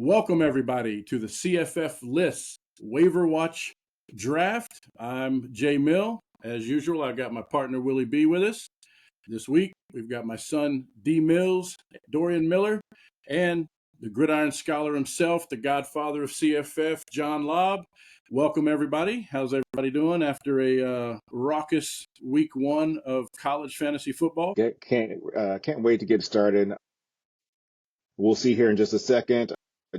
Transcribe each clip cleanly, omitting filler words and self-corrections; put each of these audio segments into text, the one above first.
Welcome, everybody, to the CFF List Waiver Watch Draft. I'm Jay Mill. As usual, I've got my partner, Willie B, with us. This week, we've got my son, D. Mills, Dorian Miller, and the gridiron scholar himself, the godfather of CFF, John Laub. Welcome, everybody. How's everybody doing after a raucous week one of college fantasy football? Can't wait to get started. We'll see here in just a second.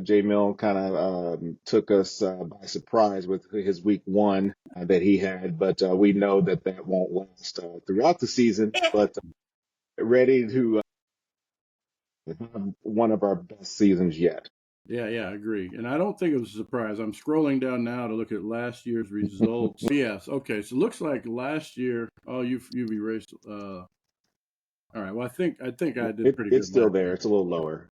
Jay Mill kind of took us by surprise with his week one that he had, but we know that won't last throughout the season. But ready to have one of our best seasons yet. Yeah, I agree. And I don't think it was a surprise. I'm scrolling down now to look at last year's results. Yes, okay. So it looks like last year. Oh, you've erased. All right. Well, I think I did pretty good. It's still there. It's a little lower.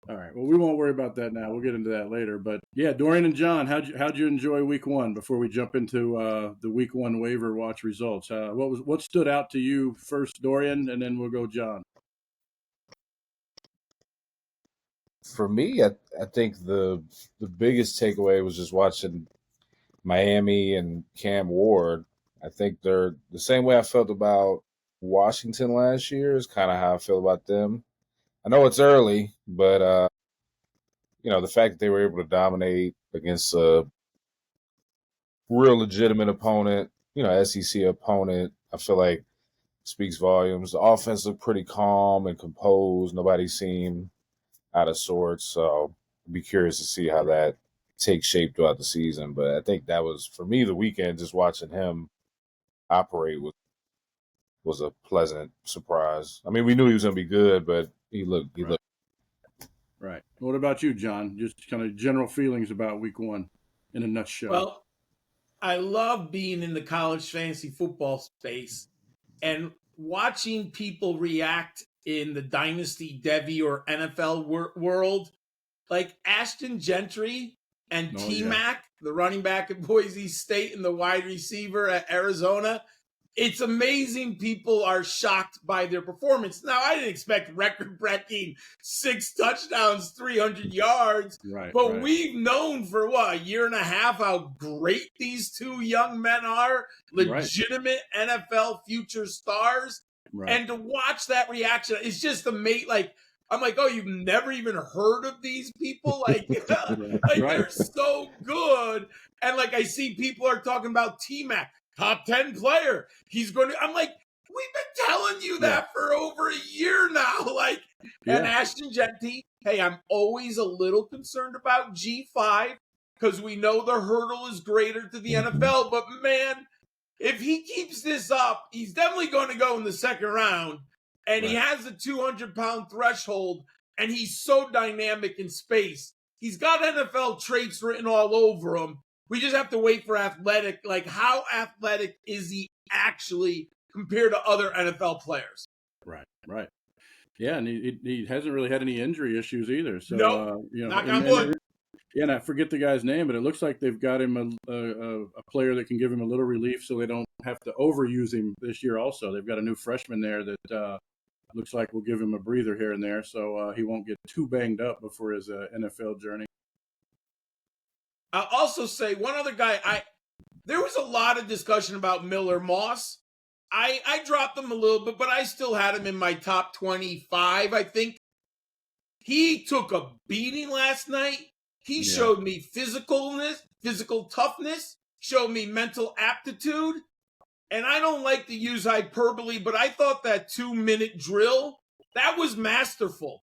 All right. Well, we won't worry about that now. We'll get into that later. But yeah, Dorian and John, how'd you enjoy week one? Before we jump into the week one waiver watch results, what stood out to you first, Dorian, and then we'll go John. For me, I think the biggest takeaway was just watching Miami and Cam Ward. I think they're the same way I felt about Washington last year is kind of how I feel about them. I know it's early, but the fact that they were able to dominate against a real legitimate opponent, SEC opponent, I feel like speaks volumes. The offense looked pretty calm and composed. Nobody seemed out of sorts. So I'd be curious to see how that takes shape throughout the season. But I think that was, for me, the weekend, just watching him operate was a pleasant surprise. I mean, we knew he was going to be good, but he looked. Right. What about you, John? Just kind of general feelings about week one in a nutshell. Well, I love being in the college fantasy football space and watching people react in the Dynasty, Devy, or NFL world. Like Ashton Gentry and T-Mac, the running back at Boise State and the wide receiver at Arizona. It's amazing people are shocked by their performance. Now, I didn't expect record-breaking 6 touchdowns, 300 yards. But we've known for, a year and a half how great these two young men are. Legitimate NFL future stars. And to watch that reaction, it's just amazing. Like, I'm like, oh, you've never even heard of these people? Like, they're so good. And, like, I see people are talking about T-Mac. Top 10 player. He's going to, I'm like, we've been telling you that for over a year now. And Ashton Gentry, hey, I'm always a little concerned about G5 because we know the hurdle is greater to the NFL. But man, if he keeps this up, he's definitely going to go in the second round. And he has a 200-pound threshold, and he's so dynamic in space. He's got NFL traits written all over him. We just have to wait for athletic. Like, how athletic is he actually compared to other NFL players? Right. Yeah, and he hasn't really had any injury issues either. So, knock on wood. And I forget the guy's name, but it looks like they've got him a player that can give him a little relief so they don't have to overuse him this year also. They've got a new freshman there that looks like will give him a breather here and there so he won't get too banged up before his NFL journey. I'll also say one other guy. There was a lot of discussion about Miller Moss. I dropped him a little bit, but I still had him in my top 25, I think. He took a beating last night. He showed me physical toughness, showed me mental aptitude. And I don't like to use hyperbole, but I thought that 2-minute drill, that was masterful.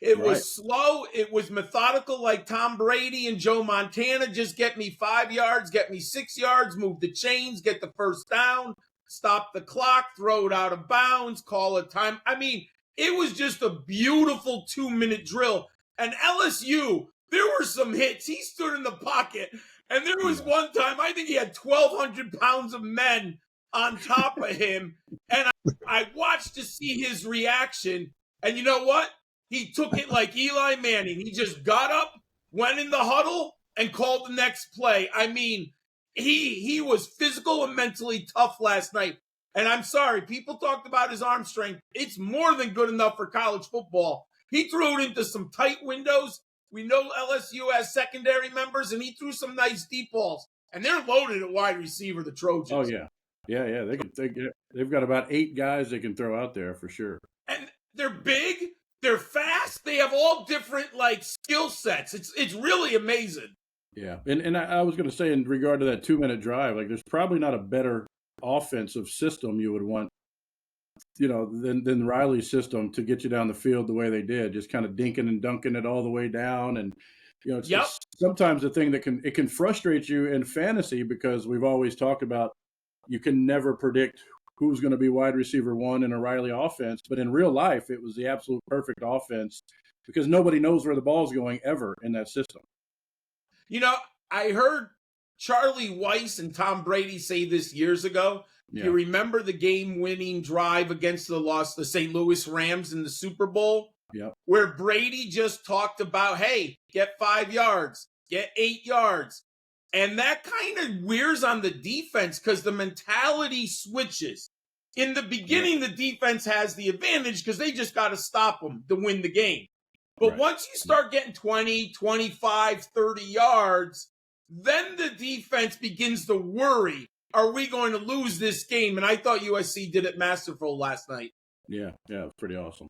It was slow. It was methodical like Tom Brady and Joe Montana. Just get me 5 yards, get me 6 yards, move the chains, get the first down, stop the clock, throw it out of bounds, call a time. I mean, it was just a beautiful 2-minute drill. And LSU, there were some hits. He stood in the pocket. And there was one time, I think he had 1,200 pounds of men on top of him. And I watched to see his reaction. And you know what? He took it like Eli Manning. He just got up, went in the huddle, and called the next play. I mean, he was physical and mentally tough last night. And I'm sorry, people talked about his arm strength. It's more than good enough for college football. He threw it into some tight windows. We know LSU has secondary members, and he threw some nice deep balls. And they're loaded at wide receiver, the Trojans. Oh yeah, yeah. They've got about 8 guys they can throw out there for sure. And they're big, they're fast, they have all different like skill sets. It's really amazing. Yeah, and I was going to say in regard to that 2-minute drive, like there's probably not a better offensive system you would want, than Riley's system to get you down the field the way they did, just kind of dinking and dunking it all the way down. And it's sometimes the thing that can frustrate you in fantasy, because we've always talked about you can never predict who's going to be wide receiver 1 in a Riley offense, but in real life it was the absolute perfect offense because nobody knows where the ball's going ever in that system. I heard Charlie Weiss and Tom Brady say this years ago. Yeah. You remember the game-winning drive against the St. Louis Rams in the Super Bowl? Yeah. Where Brady just talked about, hey, get 5 yards, get 8 yards. And that kind of wears on the defense because the mentality switches. In the beginning, the defense has the advantage because they just got to stop them to win the game. But once you start getting 20, 25, 30 yards, then the defense begins to worry, are we going to lose this game? And I thought USC did it masterful last night. Yeah, it's pretty awesome.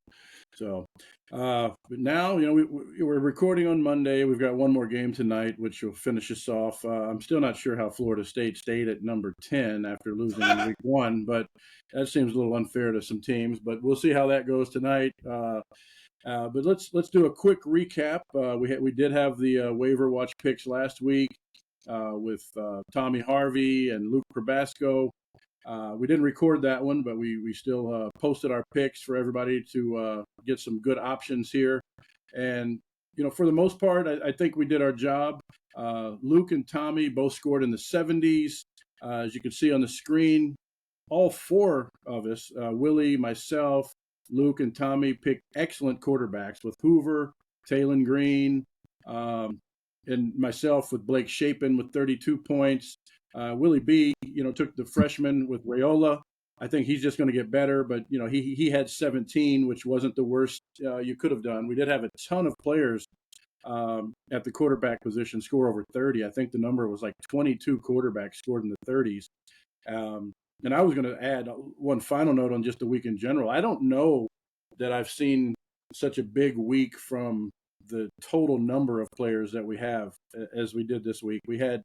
So, but now, we're recording on Monday. We've got one more game tonight, which will finish us off. I'm still not sure how Florida State stayed at number 10 after losing in week 1, but that seems a little unfair to some teams. But we'll see how that goes tonight. But let's do a quick recap. We did have the waiver watch picks last week with Tommy Harvey and Luke Probasco. We didn't record that one, but we still posted our picks for everybody to get some good options here. And for the most part, I think we did our job. Luke and Tommy both scored in the 70s. As you can see on the screen, all 4 of us, Willie, myself, Luke, and Tommy, picked excellent quarterbacks with Hoover, Taylon Green, and myself with Blake Shapen with 32 points. Willie B, took the freshman with Raiola. I think he's just going to get better, but he had 17, which wasn't the worst you could have done. We did have a ton of players at the quarterback position score over 30. I think the number was like 22 quarterbacks scored in the 30s. And I was going to add one final note on just the week in general. I don't know that I've seen such a big week from the total number of players that we have as we did this week. We had,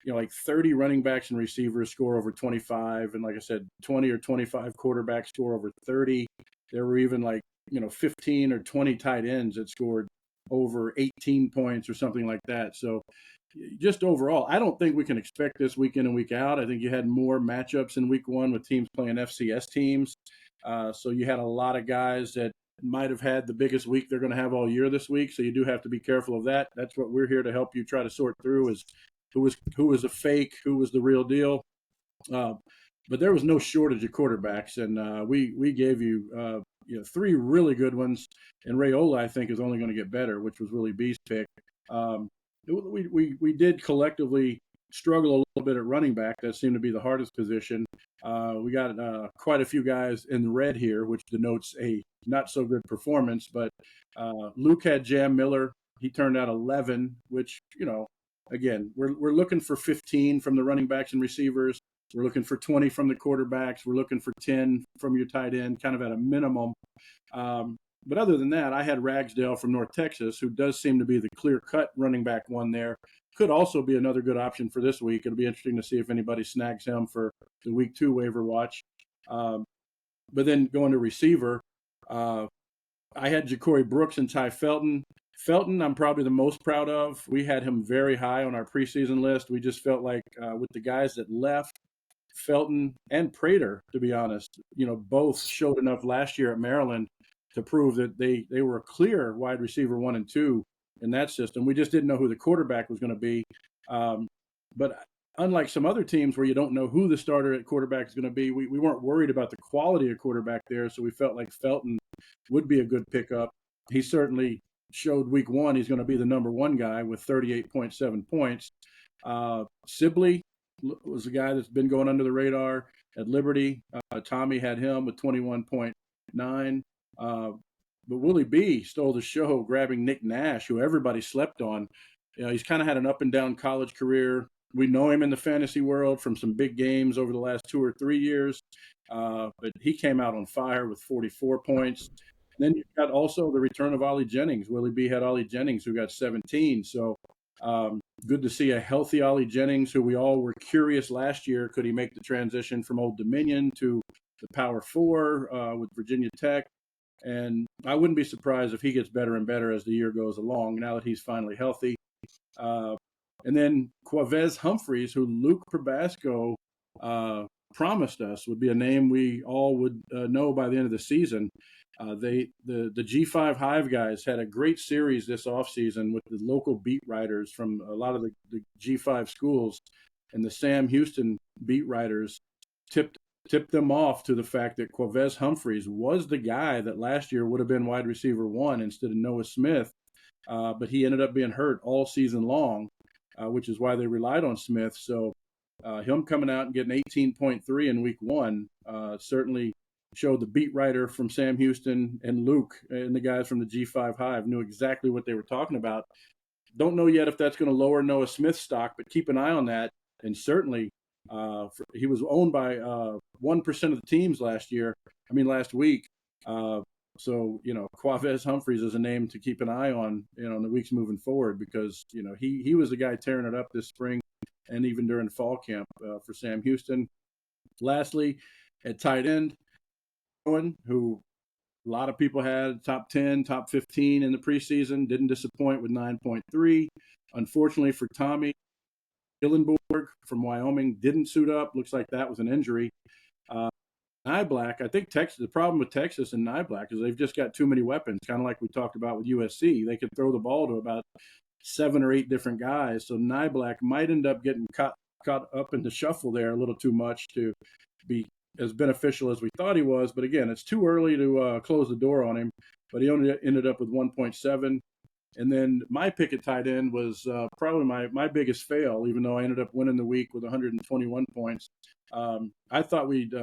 like 30 running backs and receivers score over 25. And like I said, 20 or 25 quarterbacks score over 30. There were even 15 or 20 tight ends that scored over 18 points or something like that. So just overall, I don't think we can expect this week in and week out. I think you had more matchups in week 1 with teams playing FCS teams. So you had a lot of guys that might have had the biggest week they're going to have all year this week. So you do have to be careful of that. That's what we're here to help you try to sort through, is who was a fake, who was the real deal. But there was no shortage of quarterbacks, and we gave you 3 really good ones. And Raiola, I think, is only going to get better, which was Willie B's pick. We did collectively struggle a little bit at running back. That seemed to be the hardest position. We got quite a few guys in the red here, which denotes a not so good performance. But Luke had Jam Miller. He turned out 11, which, again, we're looking for 15 from the running backs and receivers. We're looking for 20 from the quarterbacks. We're looking for 10 from your tight end, kind of at a minimum. But other than that, I had Ragsdale from North Texas, who does seem to be the clear-cut running back one there. Could also be another good option for this week. It'll be interesting to see if anybody snags him for the week 2 waiver watch. But then going to receiver, I had Ja'Cory Brooks and Ty Felton. Felton, I'm probably the most proud of. We had him very high on our preseason list. We just felt like with the guys that left, Felton and Prater, to be honest, both showed enough last year at Maryland to prove that they were a clear wide receiver 1 and 2 in that system. We just didn't know who the quarterback was going to be. But unlike some other teams where you don't know who the starter at quarterback is going to be, we weren't worried about the quality of quarterback there. So we felt like Felton would be a good pickup. He certainly showed week 1 he's going to be the number 1 guy with 38.7 points. Sibley was a guy that's been going under the radar at Liberty. Tommy had him with 21.9. but Willie B stole the show, grabbing Nick Nash, who everybody slept on. He's kind of had an up and down college career. We know him in the fantasy world from some big games over the last 2 or 3 years, but he came out on fire with 44 points. Then you've got also the return of Ollie Jennings. Willie B had Ollie Jennings, who got 17. So good to see a healthy Ollie Jennings, who we all were curious last year. Could he make the transition from Old Dominion to the Power Four with Virginia Tech? And I wouldn't be surprised if he gets better and better as the year goes along, now that he's finally healthy. And then Quavez Humphreys, who Luke Probasco promised us would be a name we all would know by the end of the season. The G5 Hive guys had a great series this offseason with the local beat writers from a lot of the G5 schools, and the Sam Houston beat writers tipped them off to the fact that Quavez Humphreys was the guy that last year would have been wide receiver 1 instead of Noah Smith, but he ended up being hurt all season long, which is why they relied on Smith. So him coming out and getting 18.3 in week 1 certainly showed the beat writer from Sam Houston and Luke and the guys from the G5 Hive knew exactly what they were talking about. Don't know yet if that's going to lower Noah Smith's stock, but keep an eye on that. And certainly he was owned by 1% of the teams last week. So, Quavez Humphreys is a name to keep an eye on, in the weeks moving forward, because, he was the guy tearing it up this spring and even during fall camp for Sam Houston. Lastly, at tight end, who a lot of people had top 10, top 15 in the preseason, didn't disappoint with 9.3. Unfortunately for Tommy, Gillenborg from Wyoming didn't suit up. Looks like that was an injury. Nyblack, I think the problem with Texas and Nyblack is they've just got too many weapons, kind of like we talked about with USC. They could throw the ball to about 7 or 8 different guys. So Nyblack might end up getting caught up in the shuffle there a little too much to be as beneficial as we thought he was. But again, it's too early to close the door on him. But he only ended up with 1.7. And then my pick at tight end was probably my biggest fail, even though I ended up winning the week with 121 points. I thought we'd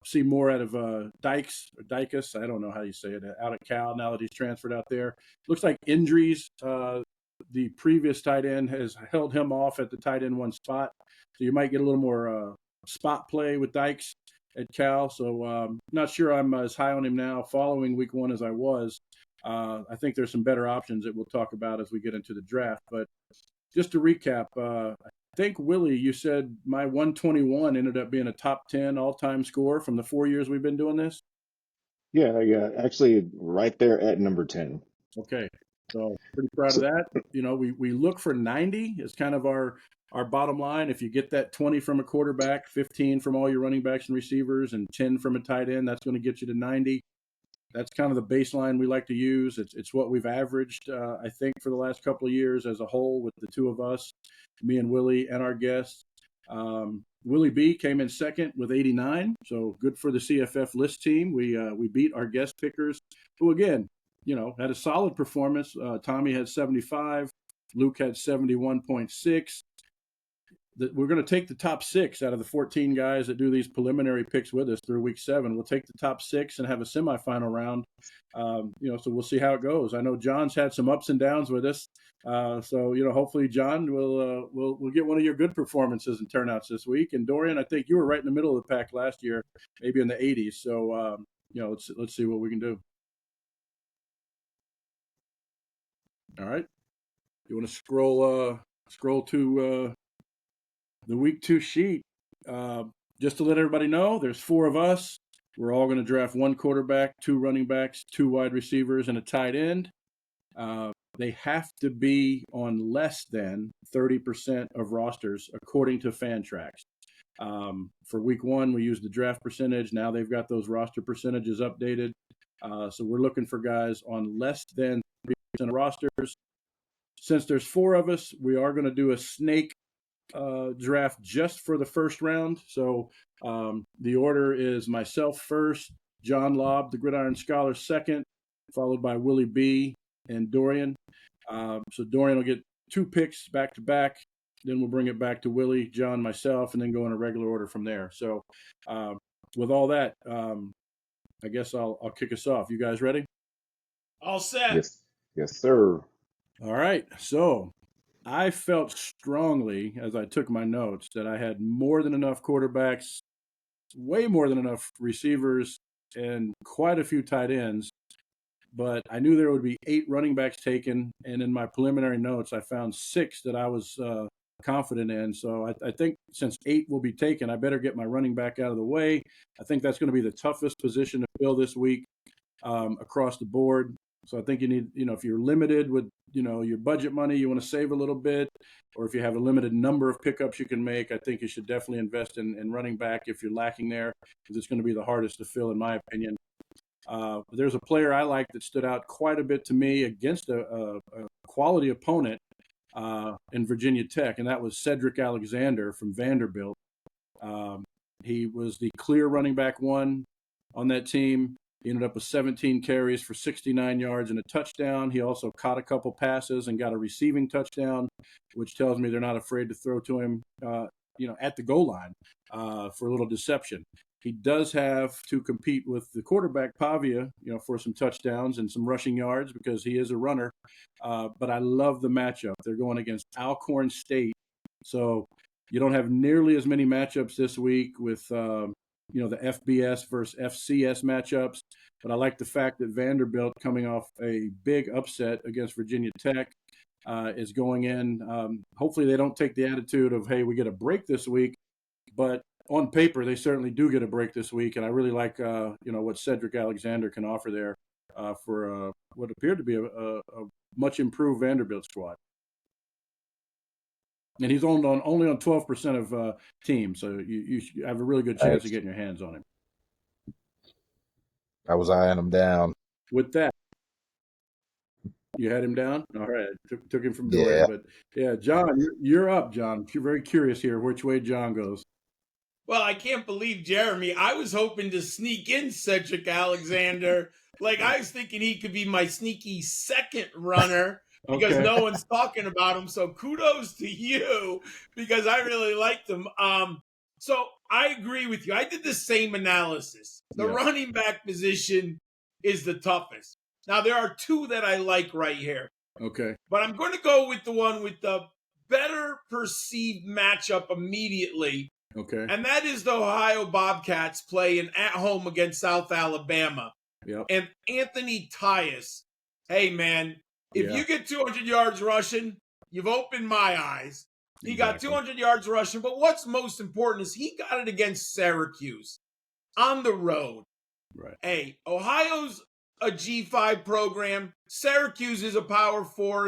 see more out of Dykes. I don't know how you say it, out of Cal now that he's transferred out there. Looks like injuries. The previous tight end has held him off at the tight end 1 spot. So you might get a little more spot play with Dykes at Cal. So not sure I'm as high on him now following week 1 as I was. I think there's some better options that we'll talk about as we get into the draft. But just to recap, I think, Willie, you said my 121 ended up being a top 10 all-time score from the 4 years we've been doing this? Yeah, actually right there at number 10. Okay, so pretty proud of that. We look for 90 as kind of our bottom line. If you get that 20 from a quarterback, 15 from all your running backs and receivers, and 10 from a tight end, that's going to get you to 90. That's kind of the baseline we like to use. It's what we've averaged, I think, for the last couple of years as a whole with the two of us, me and Willie and our guests. Willie B came in second with 89, so good for the CFF list team. We beat our guest pickers, who, again, had a solid performance. Tommy had 75. Luke had 71.6. We're going to take the top 6 out of the 14 guys that do these preliminary picks with us through week 7. We'll take the top 6 and have a semifinal round. So we'll see how it goes. I know John's had some ups and downs with us. So hopefully John will get one of your good performances and turnouts this week. And Dorian, I think you were right in the middle of the pack last year, maybe in the 80s. So, let's see what we can do. All right. You want to scroll to the week 2 sheet. Just to let everybody know, there's 4 of us. We're all going to draft 1 quarterback, 2 running backs, 2 wide receivers, and a tight end. They have to be on less than 30% of rosters, according to Fantrax. For week 1, we used the draft percentage. Now they've got those roster percentages updated. So we're looking for guys on less than 30% of rosters. Since there's 4 of us, we are going to do a snake draft just for the first round. So the order is myself first, John Laub, the Gridiron Scholar, second, followed by Willie B and Dorian. So Dorian will get 2 picks back to back. Then we'll bring it back to Willie, John, myself, and then go in a regular order from there. So with all that, I guess I'll kick us off. You guys ready? All set. Yes, sir. All right. So I felt strongly as I took my notes that I had more than enough quarterbacks, way more than enough receivers, and quite a few tight ends. But I knew there would be 8 running backs taken. And in my preliminary notes, I found 6 that I was confident in. So I think since 8 will be taken, I better get my running back out of the way. I think that's going to be the toughest position to fill this week across the board. So I think you need, if you're limited with, your budget money, you want to save a little bit, or if you have a limited number of pickups you can make, I think you should definitely invest in running back if you're lacking there, because it's going to be the hardest to fill, in my opinion. There's a player I like that stood out quite a bit to me against a quality opponent in Virginia Tech, and that was Cedric Alexander from Vanderbilt. He was the clear running back 1 on that team. He ended up with 17 carries for 69 yards and a touchdown. He also caught a couple passes and got a receiving touchdown, which tells me they're not afraid to throw to him, at the goal line for a little deception. He does have to compete with the quarterback Pavia, for some touchdowns and some rushing yards because he is a runner. But I love the matchup. They're going against Alcorn State, so you don't have nearly as many matchups this week with the FBS versus FCS matchups. But I like the fact that Vanderbilt, coming off a big upset against Virginia Tech, is going in. Hopefully they don't take the attitude of, hey, we get a break this week. But on paper, they certainly do get a break this week. And I really like, what Cedric Alexander can offer there for what appeared to be a much improved Vanderbilt squad. And he's only on 12% of teams, so you have a really good chance of getting your hands on him. I was eyeing him down. With that, you had him down? All right. Took him from Dorian. Yeah. But, yeah, John, you're up, John. You're very curious here which way John goes. Well, I can't believe Jeremy. I was hoping to sneak in Cedric Alexander. I was thinking he could be my sneaky second runner. Because no one's talking about him. So kudos to you because I really liked him. So I agree with you. I did the same analysis. The running back position is the toughest. Now, there are 2 that I like right here. Okay. But I'm going to go with the one with the better perceived matchup immediately. Okay. And that is the Ohio Bobcats playing at home against South Alabama. Yep. And Anthony Tyus. Hey, man. If you get 200 yards rushing, you've opened my eyes. He got 200 yards rushing, but what's most important is he got it against Syracuse on the road. Right. Hey, Ohio's a G5 program. Syracuse is a Power 4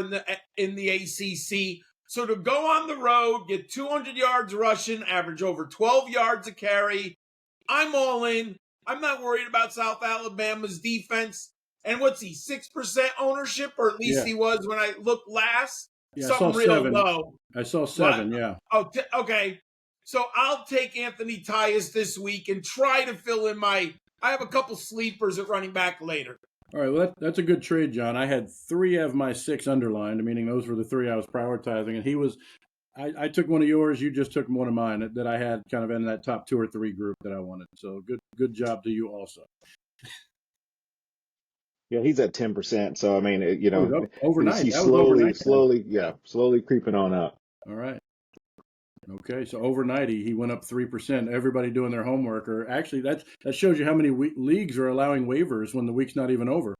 in the ACC. So to go on the road, get 200 yards rushing, average over 12 yards a carry, I'm all in. I'm not worried about South Alabama's defense. And what's he, 6% ownership? Or at least he was when I looked last? Yeah, Something I saw real 7. low. I saw 7, yeah. Oh, okay. So I'll take Anthony Tyus this week and try to fill in I have a couple sleepers at running back later. All right, well, that's a good trade, John. I had 3 of my 6 underlined, meaning those were the 3 I was prioritizing. And he was, I took one of yours, you just took one of mine that I had kind of in that top 2 or 3 group that I wanted. So good job to you also. Yeah, he's at 10%. So I mean, overnight. He's slowly creeping on up. All right. Okay, so overnight he went up 3%. Everybody doing their homework, or actually that shows you how many leagues are allowing waivers when the week's not even over.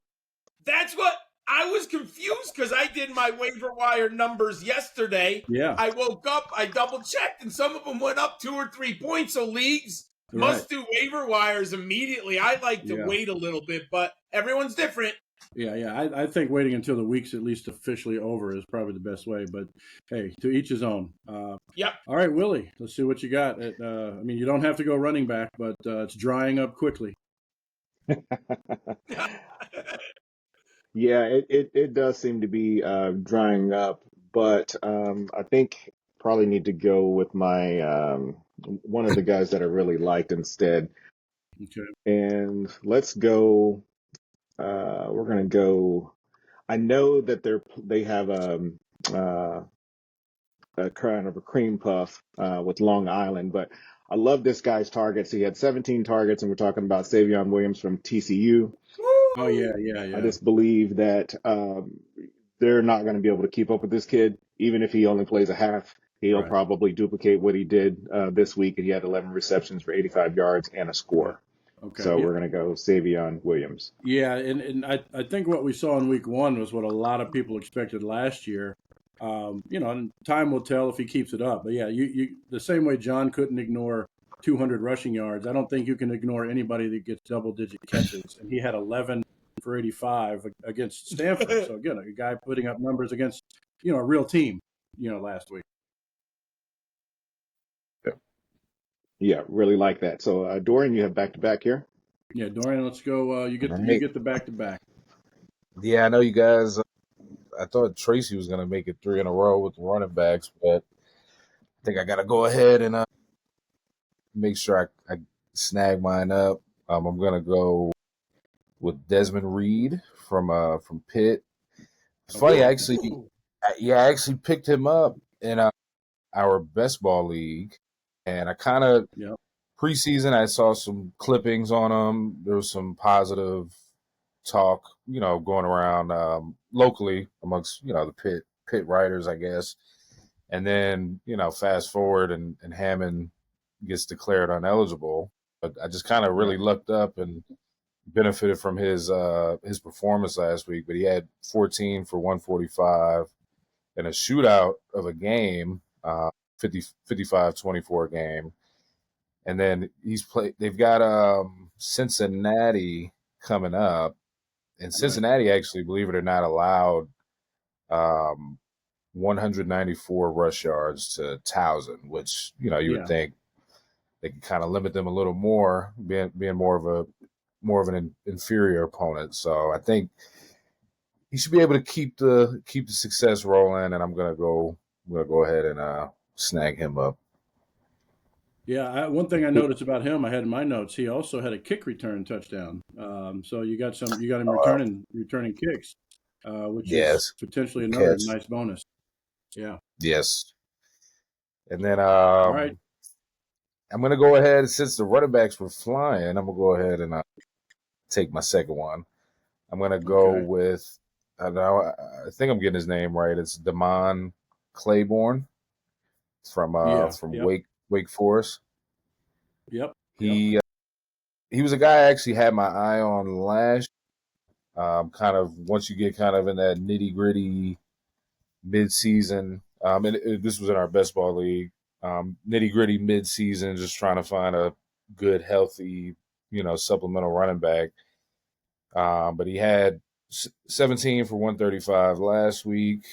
That's what I was confused because I did my waiver wire numbers yesterday. Yeah. I woke up, I double checked, and some of them went up 2 or 3 points. So leagues must do waiver wires immediately. I like to wait a little bit, but everyone's different. Yeah. I think waiting until the week's at least officially over is probably the best way. But hey, to each his own. Yep. All right, Willie, let's see what you got. You don't have to go running back, but it's drying up quickly. Yeah, it does seem to be drying up, but I think probably need to go with my one of the guys that I really liked instead. Okay. And let's go. We're gonna go. I know that they have a kind of a cream puff with Long Island, but I love this guy's targets. He had 17 targets, and we're talking about Savion Williams from TCU. Oh yeah, yeah, I yeah. just believe that they're not going to be able to keep up with this kid. Even if he only plays a half, he'll Right. probably duplicate what he did this week, and he had 11 receptions for 85 yards and a Right. score. Okay. So Yeah. we're going to go Savion Williams. Yeah, and I think what we saw in week one was what a lot of people expected last year. And time will tell if he keeps it up. But yeah, you the same way John couldn't ignore 200 rushing yards, I don't think you can ignore anybody that gets double digit catches. And he had 11 for 85 against Stanford. So again, a guy putting up numbers against a real team. Last week. Yeah, really like that. So Dorian, you have back to back here. Yeah, Dorian, let's go. You Right. get the back to back. Yeah, I know you guys. I thought Tracy was going to make it three in a row with the running backs, but I think I got to go ahead and make sure I snag mine up. I'm going to go with Desmond Reed from Pitt. It's funny, Okay. actually. I actually picked him up in our best ball league, and I kind of Yeah. preseason I saw some clippings on him. There was some positive talk, going around locally amongst the pit writers, I guess. And then fast forward and Hammond gets declared uneligible. But I just kind of really Right. lucked up and benefited from his performance last week. But he had 14 for 145 in a shootout of a game, 55-24 game. And then they've got Cincinnati coming up. And Right. Cincinnati actually, believe it or not, allowed um, 194 rush yards to Towson, which you would Yeah. think they could kind of limit them a little more, being more of an inferior opponent. So I think he should be able to keep the success rolling, and I'm gonna go ahead and snag him up. Yeah, one thing I noticed about him, I had in my notes, he also had a kick return touchdown. So you got him Uh, returning kicks, which is yes, potentially good another catch. nice bonus. Yeah. Yes, and then All right. I'm gonna go ahead since the running backs were flying. I'm gonna go ahead and take my second one. I'm gonna go Okay. with I think I'm getting his name right. It's Damon Claiborne Yeah. from Yep. Wake Forest. Yep. Yep. He was a guy I actually had my eye on last. Kind of once you get kind of in that nitty gritty mid season. This was in our best ball league. Nitty gritty mid season, just trying to find a good, healthy, supplemental running back. But he had 17 for 135 last week,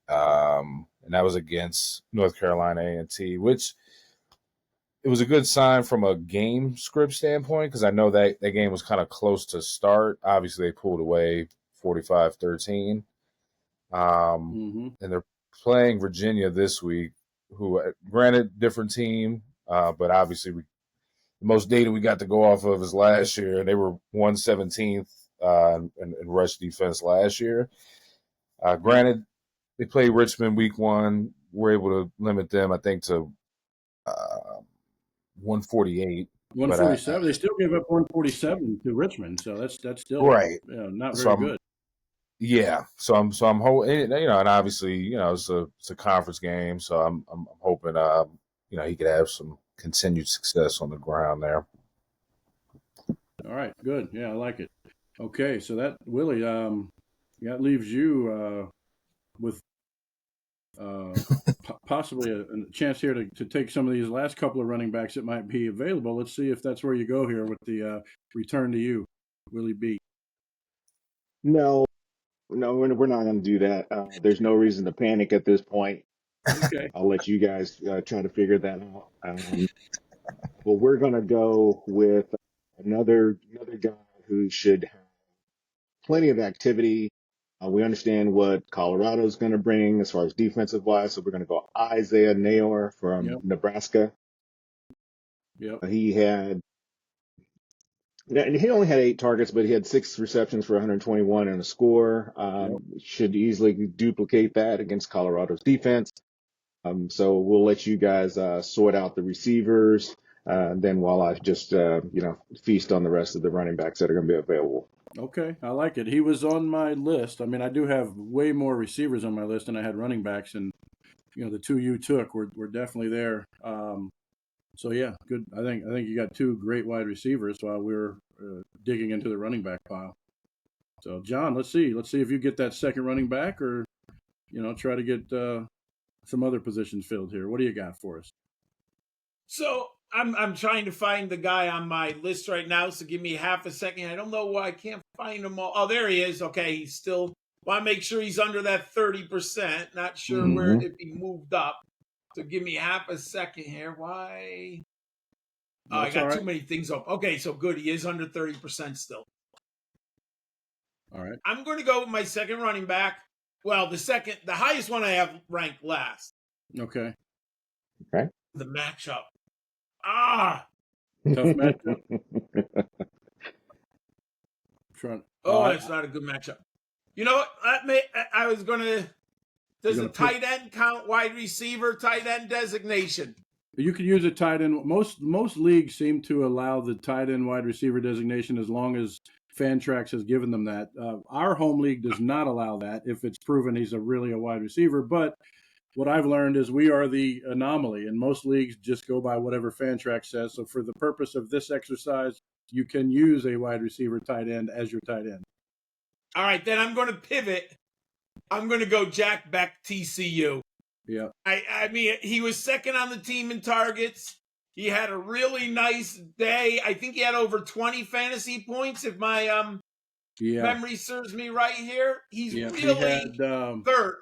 and that was against North Carolina A&T, which it was a good sign from a game script standpoint because I know that game was kind of close to start. Obviously, they pulled away 45-13. Mm-hmm. And they're playing Virginia this week, who, granted, different team, but obviously the most data we got to go off of is last year, and they were 117th in rush defense last year. Yep. Granted, they played Richmond week one. We're able to limit them, I think, to 148. But 147. They still gave up 147 to Richmond, so that's still right, not so very good. yeah, so I'm hoping, and obviously, it's a conference game, so I'm hoping, he could have some continued success on the ground there. All right. Good. Yeah, I like it. Okay, so that Willie, that leaves you with possibly a chance here to take some of these last couple of running backs that might be available. Let's see if that's where you go here with the return to you, Willie B. No, no, we're not going to do that. There's no reason to panic at this point. Okay. I'll let you guys try to figure that out. Well, we're going to go with another guy who should have plenty of activity. We understand what Colorado's going to bring as far as defensive wise, so we're going to go Isaiah Nayor from Yep. Nebraska. Yep. He had and he only had 8 targets, but he had 6 receptions for 121 and a score. Yep. Should easily duplicate that against Colorado's defense. So we'll let you guys sort out the receivers. Then while I just feast on the rest of the running backs that are going to be available. Okay, I like it. He was on my list. I mean, I do have way more receivers on my list than I had running backs, and the two you took were definitely there. So yeah, good. I think you got two great wide receivers while we were digging into the running back pile. So John, let's see if you get that second running back, or try to get some other positions filled here. What do you got for us? So I'm trying to find the guy on my list right now. So give me half a second. I don't know why I can't find him all. Oh, there he is. Okay, he's still. Want to make sure he's under that 30%. Not sure where Hmm. if he moved up. So give me half a second here. Why? Oh, I That's all got too right. many things up. Okay, so good. He is under 30% still. All right. I'm going to go with my second running back. Well, the highest one I have ranked last. Okay. Okay. The matchup. Tough matchup. Trying. Oh, that's not a good matchup. You know what? I was going to. Does a tight end count wide receiver tight end designation? You could use a tight end. Most leagues seem to allow the tight end wide receiver designation as long as Fantrax has given them that. Our home league does not allow that if it's proven he's really a wide receiver. But what I've learned is we are the anomaly, and most leagues just go by whatever Fantrax says. So for the purpose of this exercise, you can use a wide receiver tight end as your tight end. All right, then I'm going to pivot. I'm going to go Jack Beck, TCU. Yeah. I mean, he was second on the team in targets. He had a really nice day. I think he had over 20 fantasy points, if my memory serves me right here. He's really third.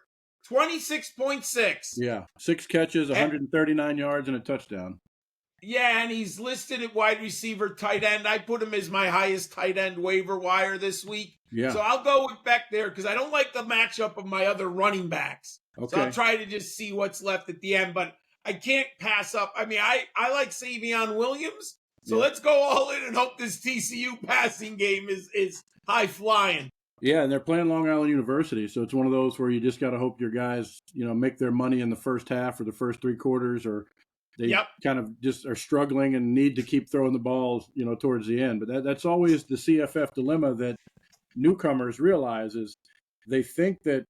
26.6. Yeah. 6 catches, 139 yards, and a touchdown. Yeah, and he's listed at wide receiver, tight end. I put him as my highest tight end waiver wire this week. Yeah. So I'll go with Beck there because I don't like the matchup of my other running backs. Okay. So I'll try to just see what's left at the end. But I can't pass up. I mean, I like Savion Williams. So let's go all in and hope this TCU passing game is high flying. Yeah, and they're playing Long Island University, so it's one of those where you just got to hope your guys, make their money in the first half or the first three quarters, or they kind of just are struggling and need to keep throwing the ball, towards the end. But that's always the CFF dilemma that newcomers realize is they think that,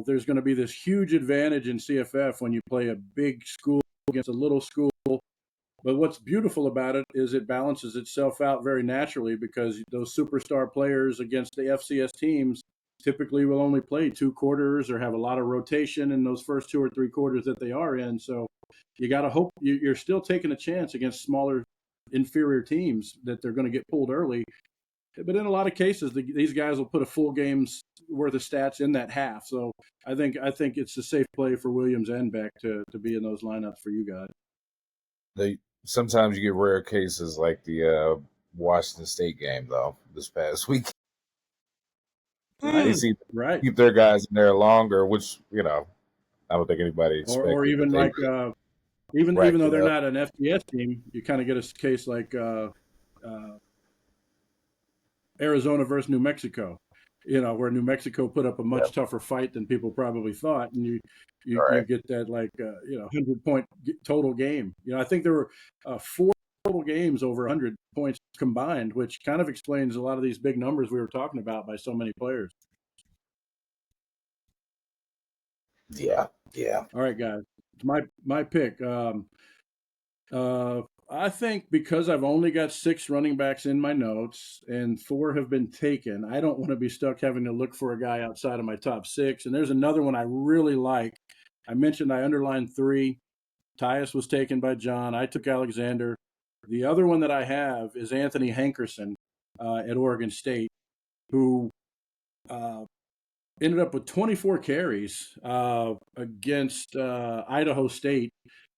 there's going to be this huge advantage in CFF when you play a big school against a little school. But what's beautiful about it is it balances itself out very naturally because those superstar players against the FCS teams typically will only play 2 quarters or have a lot of rotation in those first 2 or 3 quarters that they are in. So you got to hope you're still taking a chance against smaller, inferior teams that they're going to get pulled early. But in a lot of cases, these guys will put a full game's worth of stats in that half. So I think it's a safe play for Williams and Beck to be in those lineups for you guys. Sometimes you get rare cases like the Washington State game, though, this past week. They seem to keep their guys in there longer, which, I don't think anybody expected. Or even like, even though they're not an FCS team, you kind of get a case like Arizona versus New Mexico, where New Mexico put up a much tougher fight than people probably thought. And you get that 100-point total game. I think there were 4 total games over 100 points combined, which kind of explains a lot of these big numbers we were talking about by so many players. Yeah. All right, guys. My pick. I think because I've only got 6 running backs in my notes and 4 have been taken, I don't want to be stuck having to look for a guy outside of my top 6. And there's another one I really like. I mentioned I underlined 3. Tyus was taken by John. I took Alexander. The other one that I have is Anthony Hankerson at Oregon State, who ended up with 24 carries against Idaho State.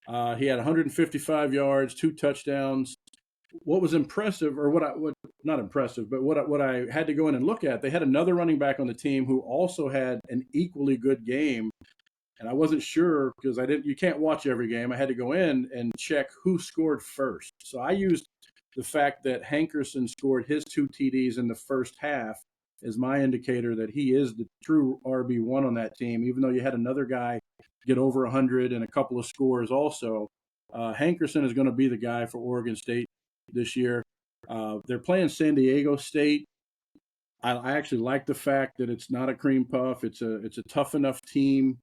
He had 155 yards, 2 touchdowns. What was impressive, or not impressive, but what I had to go in and look at, they had another running back on the team who also had an equally good game. And I wasn't sure because you can't watch every game. I had to go in and check who scored first. So I used the fact that Hankerson scored his 2 TDs in the first half as my indicator that he is the true RB1 on that team, even though you had another guy get over 100 and a couple of scores also. Hankerson is going to be the guy for Oregon State this year. They're playing San Diego State. I actually like the fact that it's not a cream puff. It's a tough enough team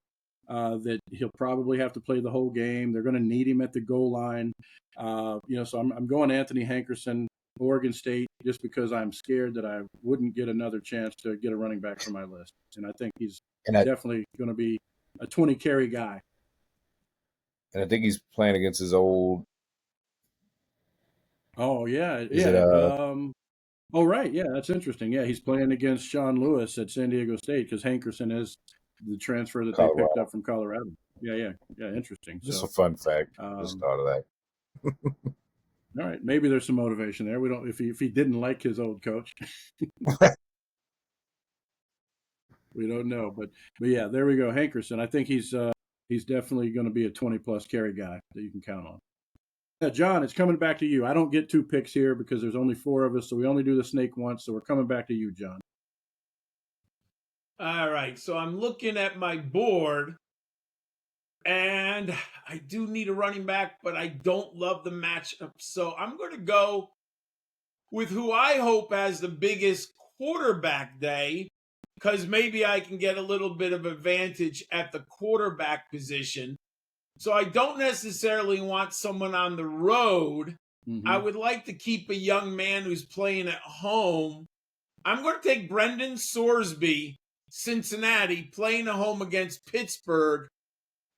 that he'll probably have to play the whole game. They're going to need him at the goal line. So I'm going Anthony Hankerson, Oregon State, just because I'm scared that I wouldn't get another chance to get a running back from my list. And I think he's definitely going to be a 20 carry guy. And I think he's playing against his old. Oh yeah, Is yeah. it Oh right, yeah, that's interesting. Yeah, he's playing against Sean Lewis at San Diego State because Hankerson is the transfer that they picked Colorado? up from Colorado. Yeah. Interesting. Just So, a fun fact. Just thought of that. all right, maybe there's some motivation there. We don't if he didn't like his old coach. We don't know, but yeah, there we go. Hankerson. I think he's definitely going to be a 20+ carry guy that you can count on. John, it's coming back to you. I don't get 2 picks here because there's only 4 of us, so we only do the snake once. So we're coming back to you, John. All right, so I'm looking at my board, and I do need a running back, but I don't love the matchup. So I'm going to go with who I hope has the biggest quarterback day, because maybe I can get a little bit of advantage at the quarterback position. So I don't necessarily want someone on the road. Mm-hmm. I would like to keep a young man who's playing at home. I'm going to take Brendan Sorsby, Cincinnati, playing at home against Pittsburgh.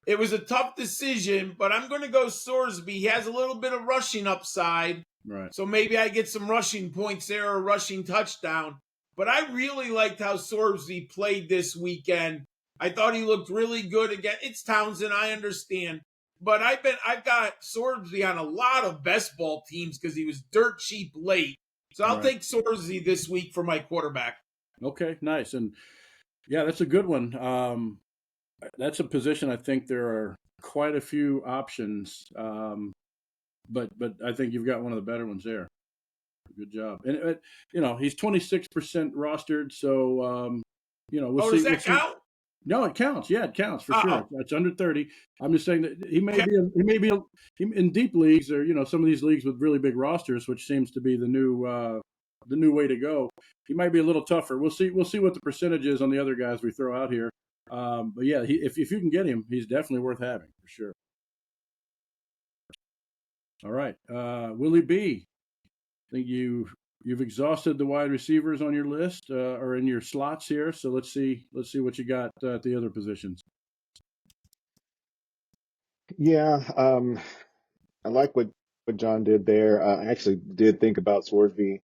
It was a tough decision, but I'm going to go Sorsby. He has a little bit of rushing upside. Right. So maybe I get some rushing points there or a rushing touchdown. But I really liked how Sorsby played this weekend. I thought he looked really good again. It's Townsend, I understand. But I've got Sorsby on a lot of best ball teams because he was dirt cheap late. So I'll take Sorsby this week for my quarterback. Okay, nice. And yeah, that's a good one. That's a position I think there are quite a few options. But I think you've got one of the better ones there. Good job. And he's 26% rostered, so we'll see. Does that count? No, it counts. Yeah, it counts for sure. It's under 30. I'm just saying that he may be in deep leagues or some of these leagues with really big rosters, which seems to be the new way to go. He might be a little tougher. We'll see what the percentage is on the other guys we throw out here. But yeah, if you can get him, he's definitely worth having for sure. All right, Willie B. I think you've exhausted the wide receivers on your list or in your slots here. So let's see what you got at the other positions. Yeah, I like what John did there. I actually did think about Swordsby.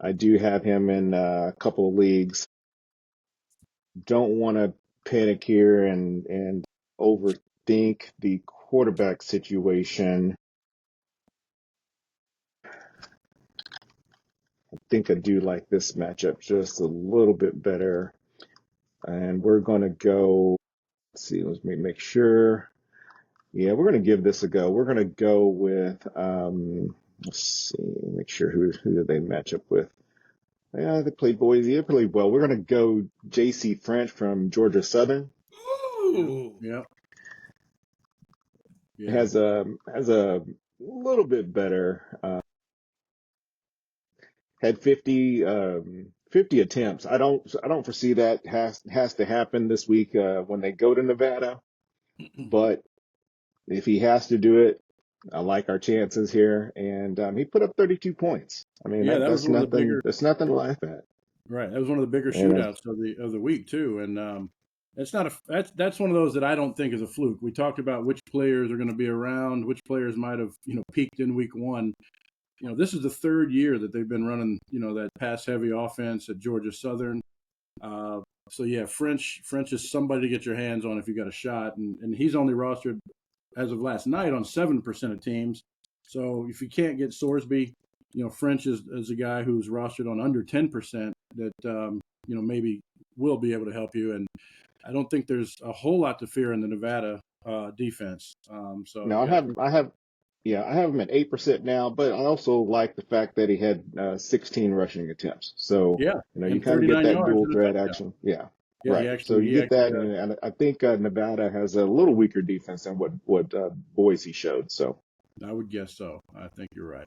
I do have him in a couple of leagues. Don't want to panic here and overthink the quarterback situation. I think I do like this matchup just a little bit better. And we're going to go, let's see, let me make sure. Yeah, we're going to give this a go. We're going to go with, let's see, make sure who did they match up with. Yeah, they played Boise. They played well. We're going to go J.C. French from Georgia Southern. Ooh. Yeah. Has a little bit better. Had 50 attempts. I don't foresee that has to happen this week when they go to Nevada. But if he has to do it, I like our chances here. And he put up 32 points. I mean, that's nothing. That's nothing to laugh at. Right. That was one of the bigger shootouts of the week too. And it's not that's one of those that I don't think is a fluke. We talked about which players are going to be around, which players might have peaked in week 1. This is the 3rd year that they've been running that pass heavy offense at Georgia Southern. So yeah, French is somebody to get your hands on if you got a shot, and he's only rostered as of last night on 7% of teams. So if you can't get Sorsby, French is a guy who's rostered on under 10% that maybe will be able to help you. And I don't think there's a whole lot to fear in the Nevada defense. No, I have him at 8% now, but I also like the fact that he had 16 rushing attempts. So yeah, you kind of get that dual threat action. Yeah. Right. So you get that, and I think Nevada has a little weaker defense than what Boise showed. So I would guess so. I think you're right.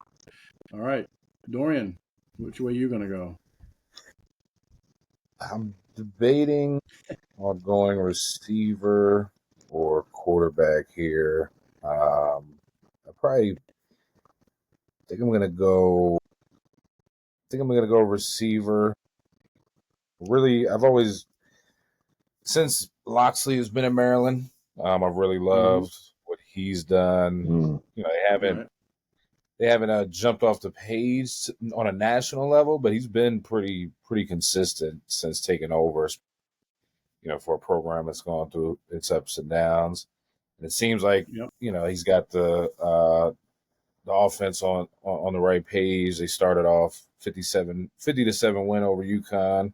All right, Dorian, Which way you going to go? I'm debating on going receiver or quarterback here. I probably think I'm gonna go. I think I'm gonna go receiver. Really, I've always since Loxley has been in Maryland. I've really loved what he's done. Mm. You know, Right. they haven't jumped off the page on a national level, but he's been pretty consistent since taking over. You know, for a program that's gone through its ups and downs, and it seems like Yep. he's got the offense on the right page. They started off 50-7 win over UConn. I'm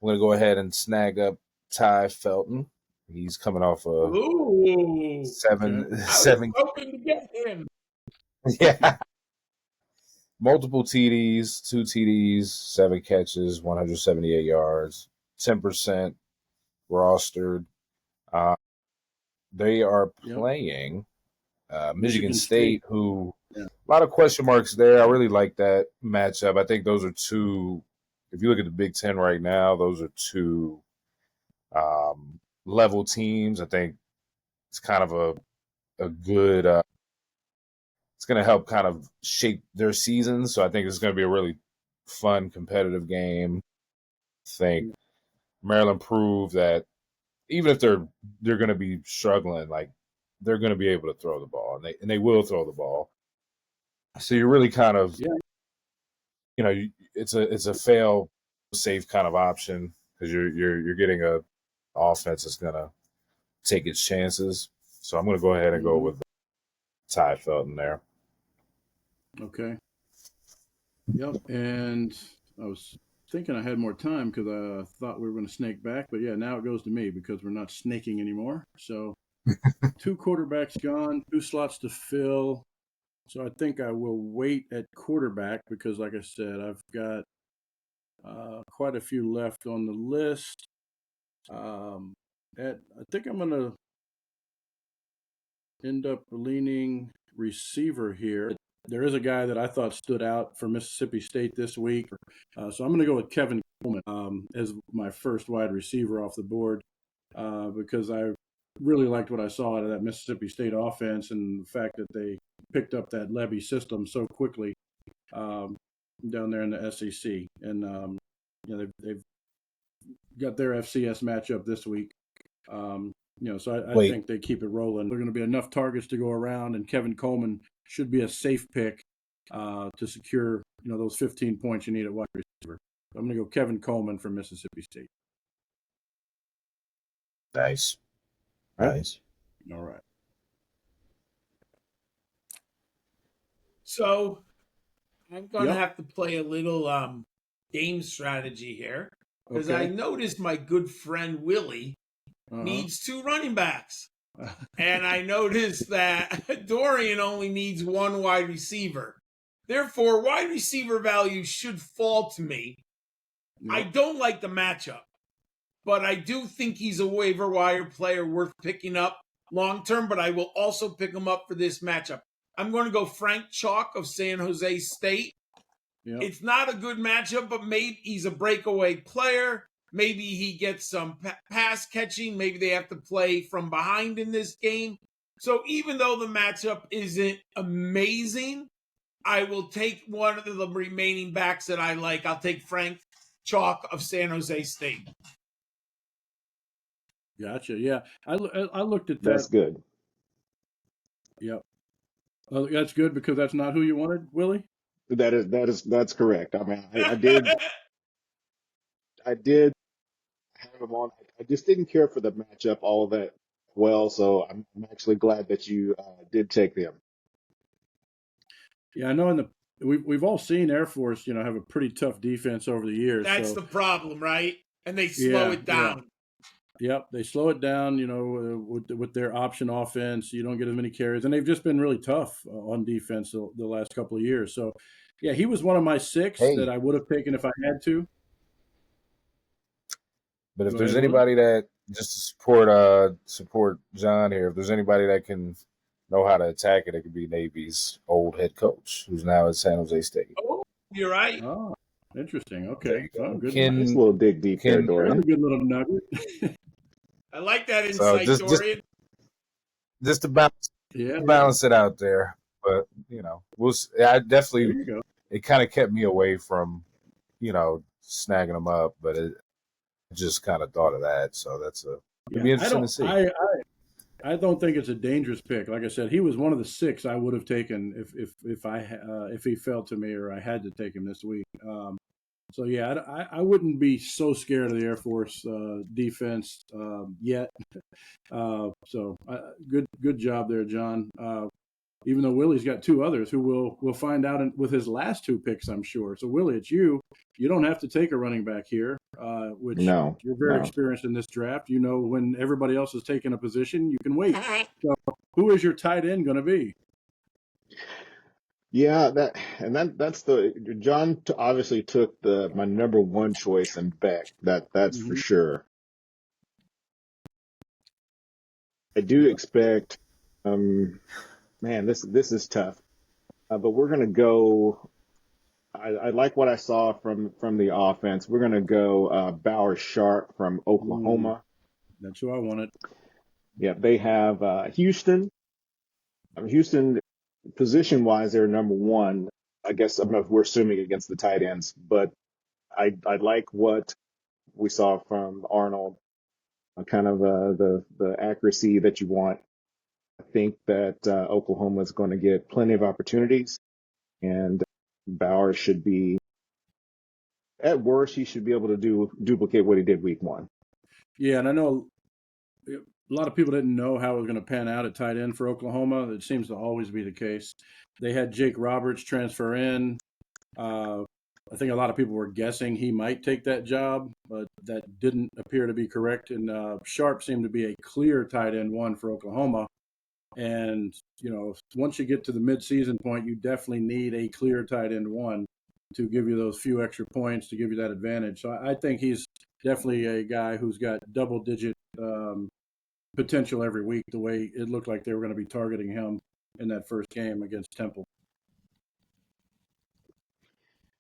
going to go ahead and snag up Ty Felton. He's coming off a Ooh. seven Okay. I was seven hoping to get him. yeah, multiple TDs, 2 TDs, 7 catches, 178 yards, 10% rostered. Uh, they are Yep. playing Michigan Michigan State, State. who Yeah. a lot of question marks there. I really like that matchup. I think those are two. If you look at the Big Ten right now, those are two level teams. I think it's kind of a good. It's going to help kind of shape their season. So I think it's going to be a really fun, competitive game. I think Maryland proved that even if they're going to be struggling, like they're going to be able to throw the ball, and they will throw the ball. So you're really kind of it's a fail safe kind of option because you're getting a offense that's gonna take its chances. So I'm gonna go ahead and go with Ty Felton there. Okay. Yep. And I was thinking I had more time because I thought we were going to snake back, but yeah, now it goes to me because we're not snaking anymore. So 2 quarterbacks gone, 2 slots to fill. So I think I will wait at quarterback because, like I said, I've got quite a few left on the list. I think I'm going to end up leaning receiver here. There is a guy that I thought stood out for Mississippi State this week. So I'm going to go with Kevin Coleman as my first wide receiver off the board because I really liked what I saw out of that Mississippi State offense and the fact that they picked up that Levy system so quickly down there in the SEC. And, they've got their FCS matchup this week. So I think they keep it rolling. There are going to be enough targets to go around, and Kevin Coleman should be a safe pick to secure, those 15 points you need at wide receiver. So I'm going to go Kevin Coleman from Mississippi State. Nice. All right. So I'm going to have to play a little game strategy here because I noticed my good friend Willie needs 2 running backs. And I noticed that Dorian only needs 1 wide receiver. Therefore, wide receiver value should fall to me. Yep. I don't like the matchup, but I do think he's a waiver wire player worth picking up long term, but I will also pick him up for this matchup. I'm going to go Frank Chalk of San Jose State. Yep. It's not a good matchup, but maybe he's a breakaway player. Maybe he gets some pass catching. Maybe they have to play from behind in this game. So even though the matchup isn't amazing, I will take one of the remaining backs that I like. I'll take Frank Chalk of San Jose State. Gotcha. Yeah, I looked at that. That's good. Yep. That's good because that's not who you wanted, Willie? That's correct. I mean, I did have him on. I just didn't care for the matchup all that well, so I'm actually glad that you did take them. Yeah, I know. We've all seen Air Force, have a pretty tough defense over the years. That's the problem, right? And they slow it down. Yep, they slow it down. With their option offense, you don't get as many carries, and they've just been really tough on defense the last couple of years. So, yeah, he was one of my 6 that I would have taken if I had to. But if there's anybody that just to support John here, if there's anybody that can know how to attack it, it could be Navy's old head coach, who's now at San Jose State. Oh, You're right. Oh, interesting. There Okay. you Oh, go. good. Nice little dig deep there, That's a Dorian. good little nugget. I like that So insight, Dorian. just to Yeah. balance it out there, but I There definitely you go. it kind of kept me away from snagging them up, but I just kind of thought of that. So it'll Yeah. be I interesting don't. to see. I don't think it's a dangerous pick. Like I said, he was one of the 6 I would have taken if he fell to me or I had to take him this week. So yeah, I wouldn't be so scared of the Air Force defense yet. Good job there, John. Even though Willie's got 2 others who we'll find out with his last 2 picks, I'm sure. So Willie, it's you. You don't have to take a running back here, which No, you're very no. experienced in this draft. You know when everybody else is taking a position, you can wait. So who is your tight end going to be? Yeah, that's the John obviously took my number one choice and Beck. That's for Mm-hmm. sure. I do Yeah. expect, man, this is tough. But we're gonna go. I like what I saw from the offense. We're gonna go Bauer Sharp from Oklahoma. That's who I wanted. Yeah, they have Houston. Houston, position wise, they're number one. I guess we're assuming against the tight ends, but I like what we saw from Arnold, kind of the accuracy that you want. I think that Oklahoma is going to get plenty of opportunities, and Bauer should be, at worst, he should be able to duplicate what he did week one. Yeah, and I know a lot of people didn't know how it was going to pan out at tight end for Oklahoma. It seems to always be the case. They had Jake Roberts transfer in. I think a lot of people were guessing he might take that job, but that didn't appear to be correct. And Sharp seemed to be a clear tight end 1 for Oklahoma. And, once you get to the midseason point, you definitely need a clear tight end 1 to give you those few extra points, to give you that advantage. So I think he's definitely a guy who's got double-digit potential every week, the way it looked like they were going to be targeting him in that first game against Temple.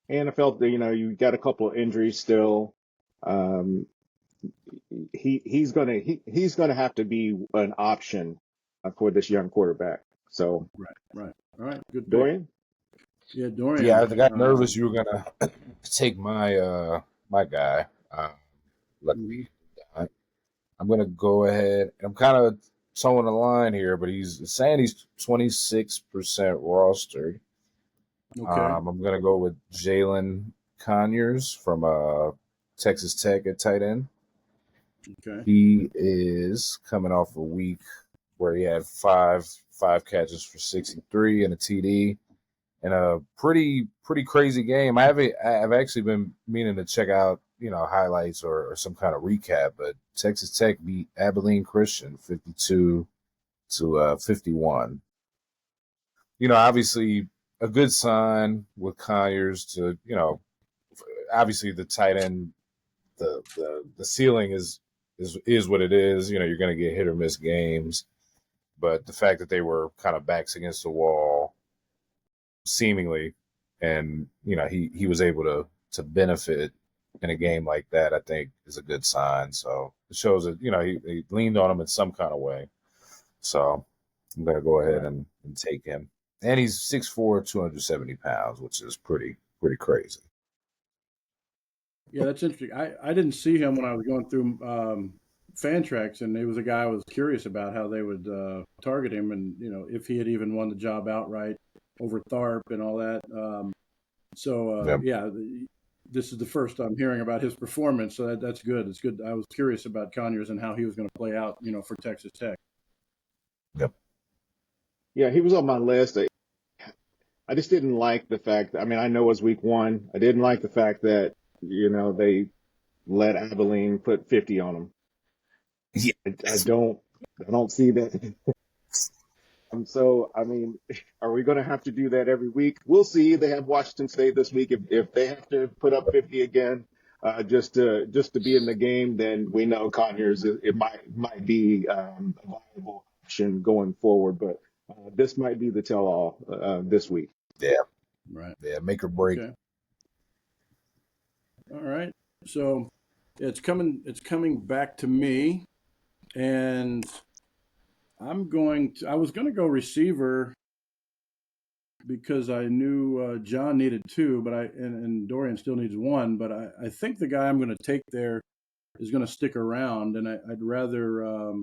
And I felt that, you got a couple of injuries still. Um, he's gonna have to be an option for this young quarterback. So, Right. All right. Good pick. Dorian? Yeah, Dorian. Yeah, I got nervous you were gonna take my guy. Let me. I'm gonna go ahead. I'm kind of towing the line here, but he's saying he's 26% rostered. Okay. I'm gonna go with Jalen Conyers from Texas Tech at tight end. Okay. He is coming off a week where he had five catches for 63 and a TD, and a pretty crazy game. I've actually been meaning to check out highlights or some kind of recap, but Texas Tech beat Abilene Christian 52 to 51. Obviously a good sign with Conyers to obviously the tight end, the ceiling is what it is. You're going to get hit or miss games, but the fact that they were kind of backs against the wall seemingly, and he was able to benefit in a game like that, I think is a good sign. So it shows that he leaned on him in some kind of way. So I'm gonna go ahead and take him. And he's 6'4", 270 pounds, which is pretty crazy. Yeah, that's interesting. I didn't see him when I was going through fan tracks, and he was a guy I was curious about how they would target him, and if he had even won the job outright over Tharp and all that. Yep. Yeah, this is the first I'm hearing about his performance, so that's good. It's good. I was curious about Conyers and how he was going to play out, for Texas Tech. Yep. Yeah, he was on my list. I just didn't like the fact. I mean, I know it was week one. I didn't like the fact that they let Abilene put 50 on them. Yeah. I don't see that. So, I mean, are we going to have to do that every week? We'll see. They have Washington State this week. If they have to put up 50 again, just to be in the game, then we know Conyers it might be a viable option going forward. But this might be the tell-all this week. Yeah. Right. Yeah. Make or break. Okay. All right. So it's coming back to me, and I was going to go receiver because I knew John needed two, but and Dorian still needs one. But I think the guy I'm going to take there is going to stick around, and I'd rather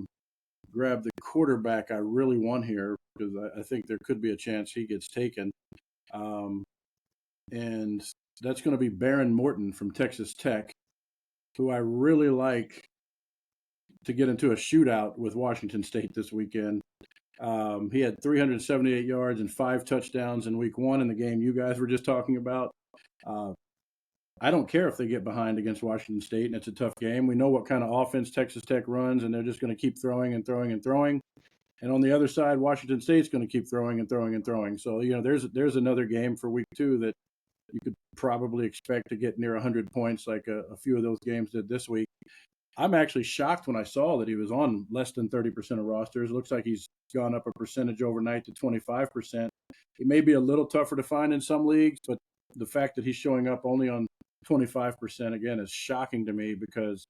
grab the quarterback I really want here because I think there could be a chance he gets taken. Um, and that's going to be Baron Morton from Texas Tech, who I really like to get into a shootout with Washington State this weekend. He had 378 yards and 5 touchdowns in week one in the game you guys were just talking about. Uh, I don't care if they get behind against Washington State and it's a tough game. We know what kind of offense Texas Tech runs, and they're just going to keep throwing and throwing and throwing. And on the other side, Washington State's going to keep throwing and throwing and throwing. So, there's another game for week two that you could probably expect to get near 100 points like a few of those games did this week. I'm actually shocked when I saw that he was on less than 30% of rosters. It looks like he's gone up a percentage overnight to 25%. He may be a little tougher to find in some leagues, but the fact that he's showing up only on 25% again is shocking to me because,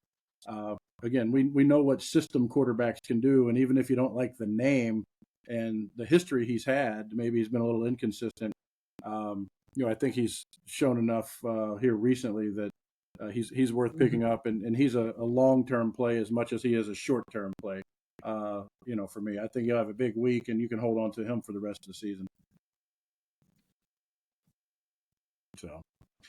again, we know what system quarterbacks can do. And even if you don't like the name and the history he's had, maybe he's been a little inconsistent. I think he's shown enough here recently that he's worth picking up, and he's a long-term play as much as he is a short-term play. For me, I think he'll have a big week, and you can hold on to him for the rest of the season. So,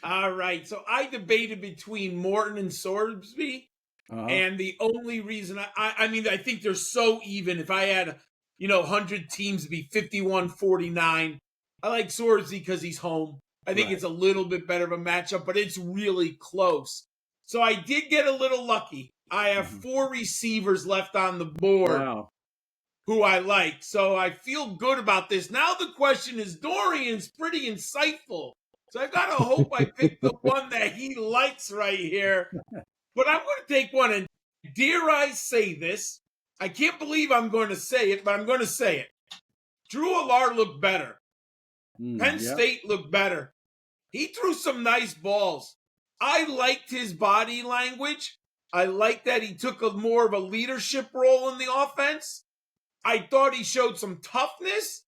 all right. So I debated between Morton and Sorsby, and the only reason I think they're so even. If I had 100 teams, it'd be 51-49. I like Sorsby because he's home. I think it's a little bit better of a matchup, but it's really close. So I did get a little lucky. I have 4 receivers left on the board who I like. So I feel good about this. Now the question is, Dorian's pretty insightful. So I got to hope I pick the one that he likes right here. But I'm going to take one, and dare I say this? I can't believe I'm going to say it, but I'm going to say it. Drew Allard looked better. Penn State looked better. He threw some nice balls. I liked his body language. I liked that he took more of a leadership role in the offense. I thought he showed some toughness.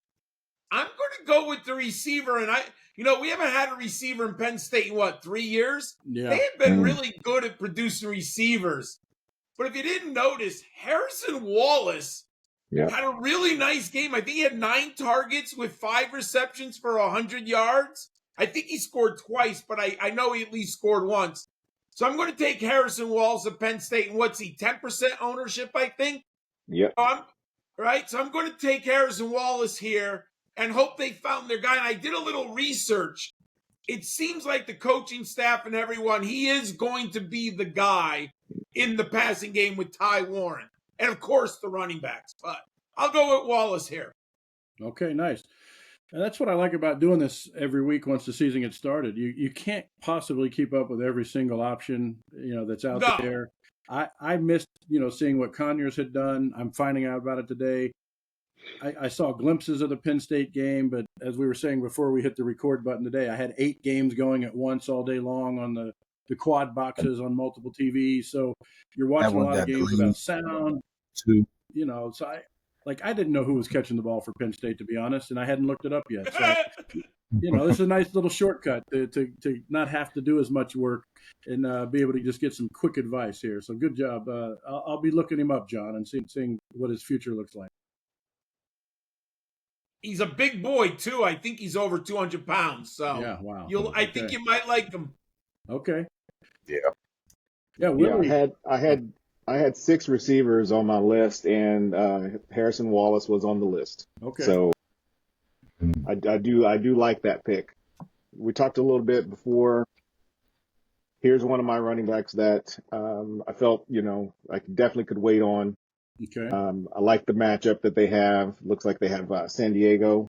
I'm going to go with the receiver. And we haven't had a receiver in Penn State in 3 years? Yeah. They have been really good at producing receivers. But if you didn't notice, Harrison Wallace had a really nice game. I think he had 9 targets with 5 receptions for 100 yards. I think he scored twice, but I know he at least scored once. So I'm going to take Harrison Wallace at Penn State. And what's he, 10% ownership, I think? Yep. Right? So I'm going to take Harrison Wallace here and hope they found their guy. And I did a little research. It seems like the coaching staff and everyone, he is going to be the guy in the passing game with Ty Warren. And, of course, the running backs. But I'll go with Wallace here. Okay, nice. And that's what I like about doing this every week once the season gets started. You can't possibly keep up with every single option, that's out there. I missed, seeing what Conyers had done. I'm finding out about it today. I saw glimpses of the Penn State game, but as we were saying before we hit the record button today, I had 8 games going at once all day long on the quad boxes on multiple TVs. So you're watching a lot of games without sound. So I didn't know who was catching the ball for Penn State, to be honest, and I hadn't looked it up yet. So, this is a nice little shortcut to not have to do as much work and be able to just get some quick advice here. So good job. I'll be looking him up, John, and seeing what his future looks like. He's a big boy, too. I think he's over 200 pounds. So yeah, wow. I think you might like him. Okay. Yeah. Yeah, Willie. I had 6 receivers on my list, and Harrison Wallace was on the list. Okay. So I do like that pick. We talked a little bit before. Here's one of my running backs that I felt I definitely could wait on. Okay. I like the matchup that they have. Looks like they have San Diego,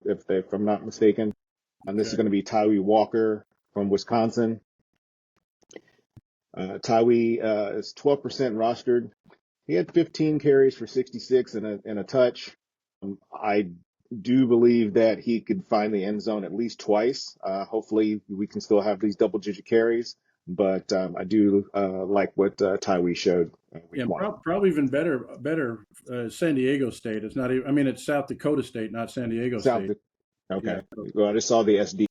if I'm not mistaken. And this is going to be Tyree Walker from Wisconsin. Tyree is 12% rostered. He had 15 carries for 66 and a touch. I do believe that he could find the end zone at least twice. Hopefully we can still have these double-digit carries. but I do like what Tyree showed week Yeah, one. probably even better. San Diego State. It's not even. I mean, it's South Dakota State, not San Diego South, State. Yeah. okay. Well, I just saw the SD.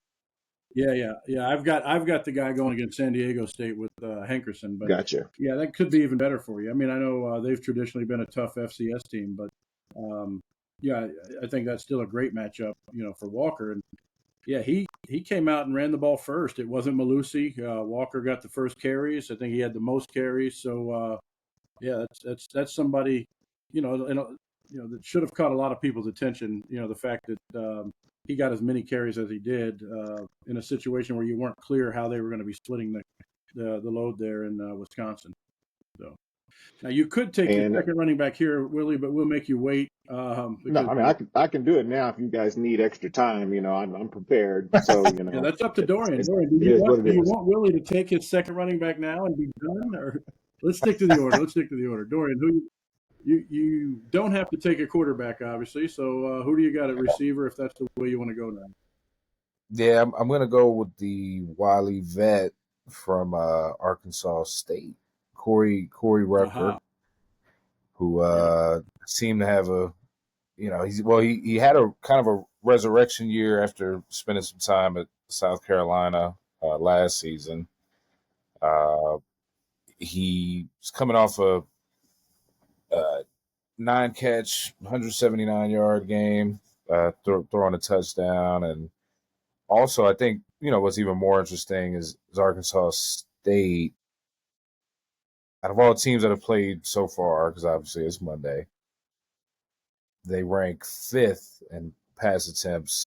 Yeah. I've got the guy going against San Diego State with Hankerson, but Gotcha. yeah, that could be even better for you. I mean, I know they've traditionally been a tough FCS team, but um, yeah, I think that's still a great matchup, for Walker. And yeah, he came out and ran the ball first. It wasn't Malusi. Walker got the first carries. I think he had the most carries. So yeah, that's somebody, that should have caught a lot of people's attention. The fact that he got as many carries as he did in a situation where you weren't clear how they were going to be splitting the load there in Wisconsin. So now you could take your And second running back here, Willie, but we'll make you wait no, because I mean I can do it now if you guys need extra time. I'm prepared. So yeah, that's up to Dorian. it's Dorian, it is what it do you is. want Willie to take his second running back now and be done, or let's stick to the order? Let's stick to the order. Dorian, you don't have to take a quarterback, obviously. So who do you got at receiver if that's the way you want to go now? Yeah, I'm going to go with the Wily vet from Arkansas State, Corey Rucker, Aha. who seemed to have he had a kind of a resurrection year after spending some time at South Carolina last season. He's coming off a 9-catch, 179-yard game, throwing a touchdown, and also I think what's even more interesting is Arkansas State. Out of all the teams that have played so far, because obviously it's Monday, they rank 5th in pass attempts.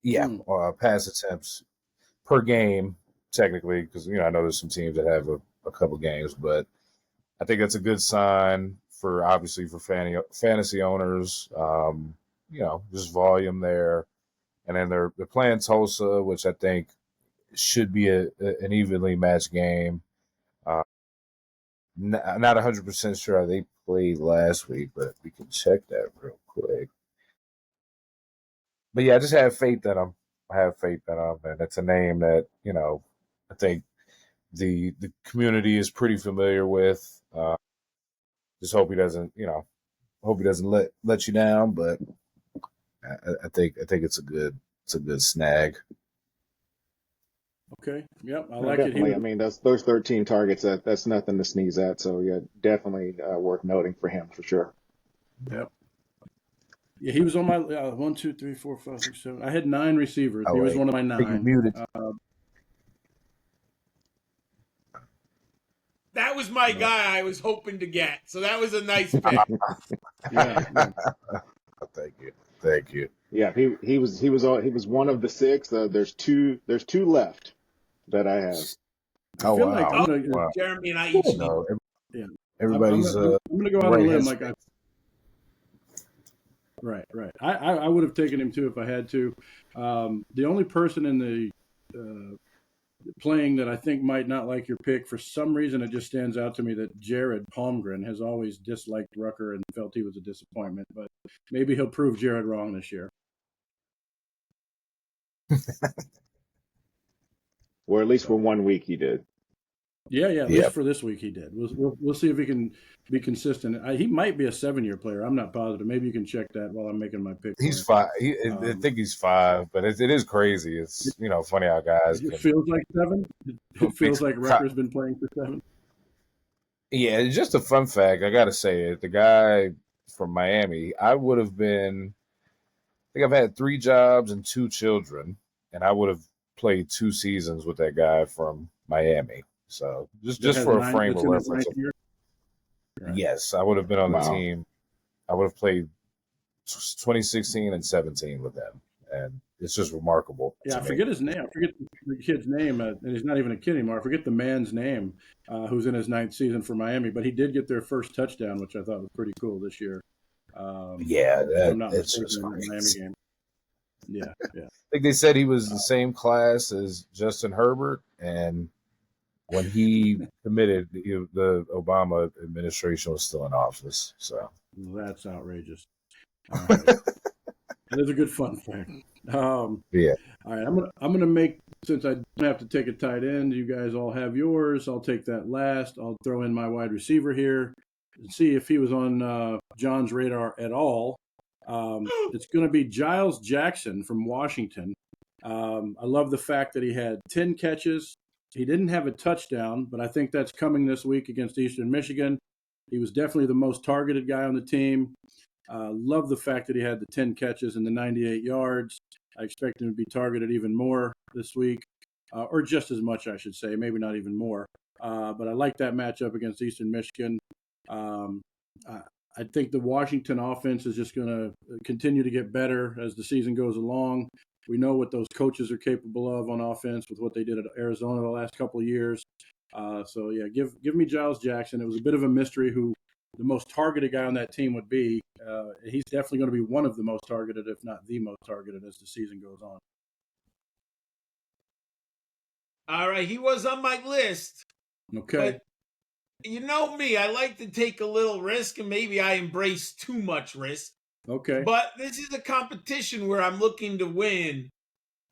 Yeah, pass attempts per game, technically, because I know there's some teams that have a couple games, but I think that's a good sign for obviously for fantasy owners. Just volume there, and then they're playing Tulsa, which I think should be an evenly matched game. Not 100% sure how they played last week, but we can check that real quick. But yeah, I just have faith in them. I have faith in them, and it's a name that I think the community is pretty familiar with. Just hope he doesn't let you down, but I think it's a good snag. Okay. Yep. I No, like it. definitely. I mean, those 13 targets, that's nothing to sneeze at. So yeah, definitely worth noting for him for sure. Yep. Yeah, he was on my 1, 2, 3, 4, 5, 6, 7. I had 9 receivers. Oh, He was wait. one of my I think you 9. muted. That was my guy I was hoping to get. So that was a nice pick. Yeah. Thank you. Yeah, he was one of the 6. There's two left that I have. I feel like I'm gonna. Wow. Jeremy and I each need. No, Yeah. everybody's I'm gonna go out on right a limb. headspace. Right. I would have taken him too if I had to. The only person in the playing that I think might not like your pick, for some reason, it just stands out to me that Jared Palmgren has always disliked Rucker and felt he was a disappointment. But maybe he'll prove Jared wrong this year. Or at least for 1 week he did. Yeah. At least for this week he did. We'll see if he can be consistent. He might be a 7-year player. I'm not positive. Maybe you can check that while I'm making my pick. He's 5. I think he's 5, but it is crazy. It's funny how guys. It feels like 7. It feels like Rucker's been playing for 7. Yeah, it's just a fun fact. I gotta say it. The guy from Miami, I would have been. I think I've had 3 jobs and 2 children, and I would have played 2 seasons with that guy from Miami. So just for a frame of reference. Right. Yes, I would have been on the team. I would have played 2016 and 17 with them, and it's just remarkable. Yeah, I forget his name. I forget the kid's name, and he's not even a kid anymore. I forget the man's name, who's in his 9th season for Miami, but he did get their first touchdown, which I thought was pretty cool this year. It's just in the Miami game. Yeah. I think they said he was the same class as Justin Herbert, and when he committed, the Obama administration was still in office. So that's outrageous. All right. That is a good fun fact. Yeah. All right, I'm gonna make, since I don't have to take a tight end. You guys all have yours. I'll take that last. I'll throw in my wide receiver here and see if he was on John's radar at all. It's going to be Giles Jackson from Washington. I love the fact that he had 10 catches. He didn't have a touchdown, but I think that's coming this week against Eastern Michigan. He was definitely the most targeted guy on the team. Love the fact that he had the 10 catches and the 98 yards. I expect him to be targeted even more this week, or just as much, I should say, maybe not even more. But I like that matchup against Eastern Michigan. Um, I think the Washington offense is just going to continue to get better as the season goes along. We know what those coaches are capable of on offense with what they did at Arizona the last couple of years. So yeah, give me Giles Jackson. It was a bit of a mystery who the most targeted guy on that team would be. He's definitely going to be one of the most targeted, if not the most targeted, as the season goes on. All right, he was on my list. Okay. But you know me, I like to take a little risk, and maybe I embrace too much risk. Okay. But this is a competition where I'm looking to win.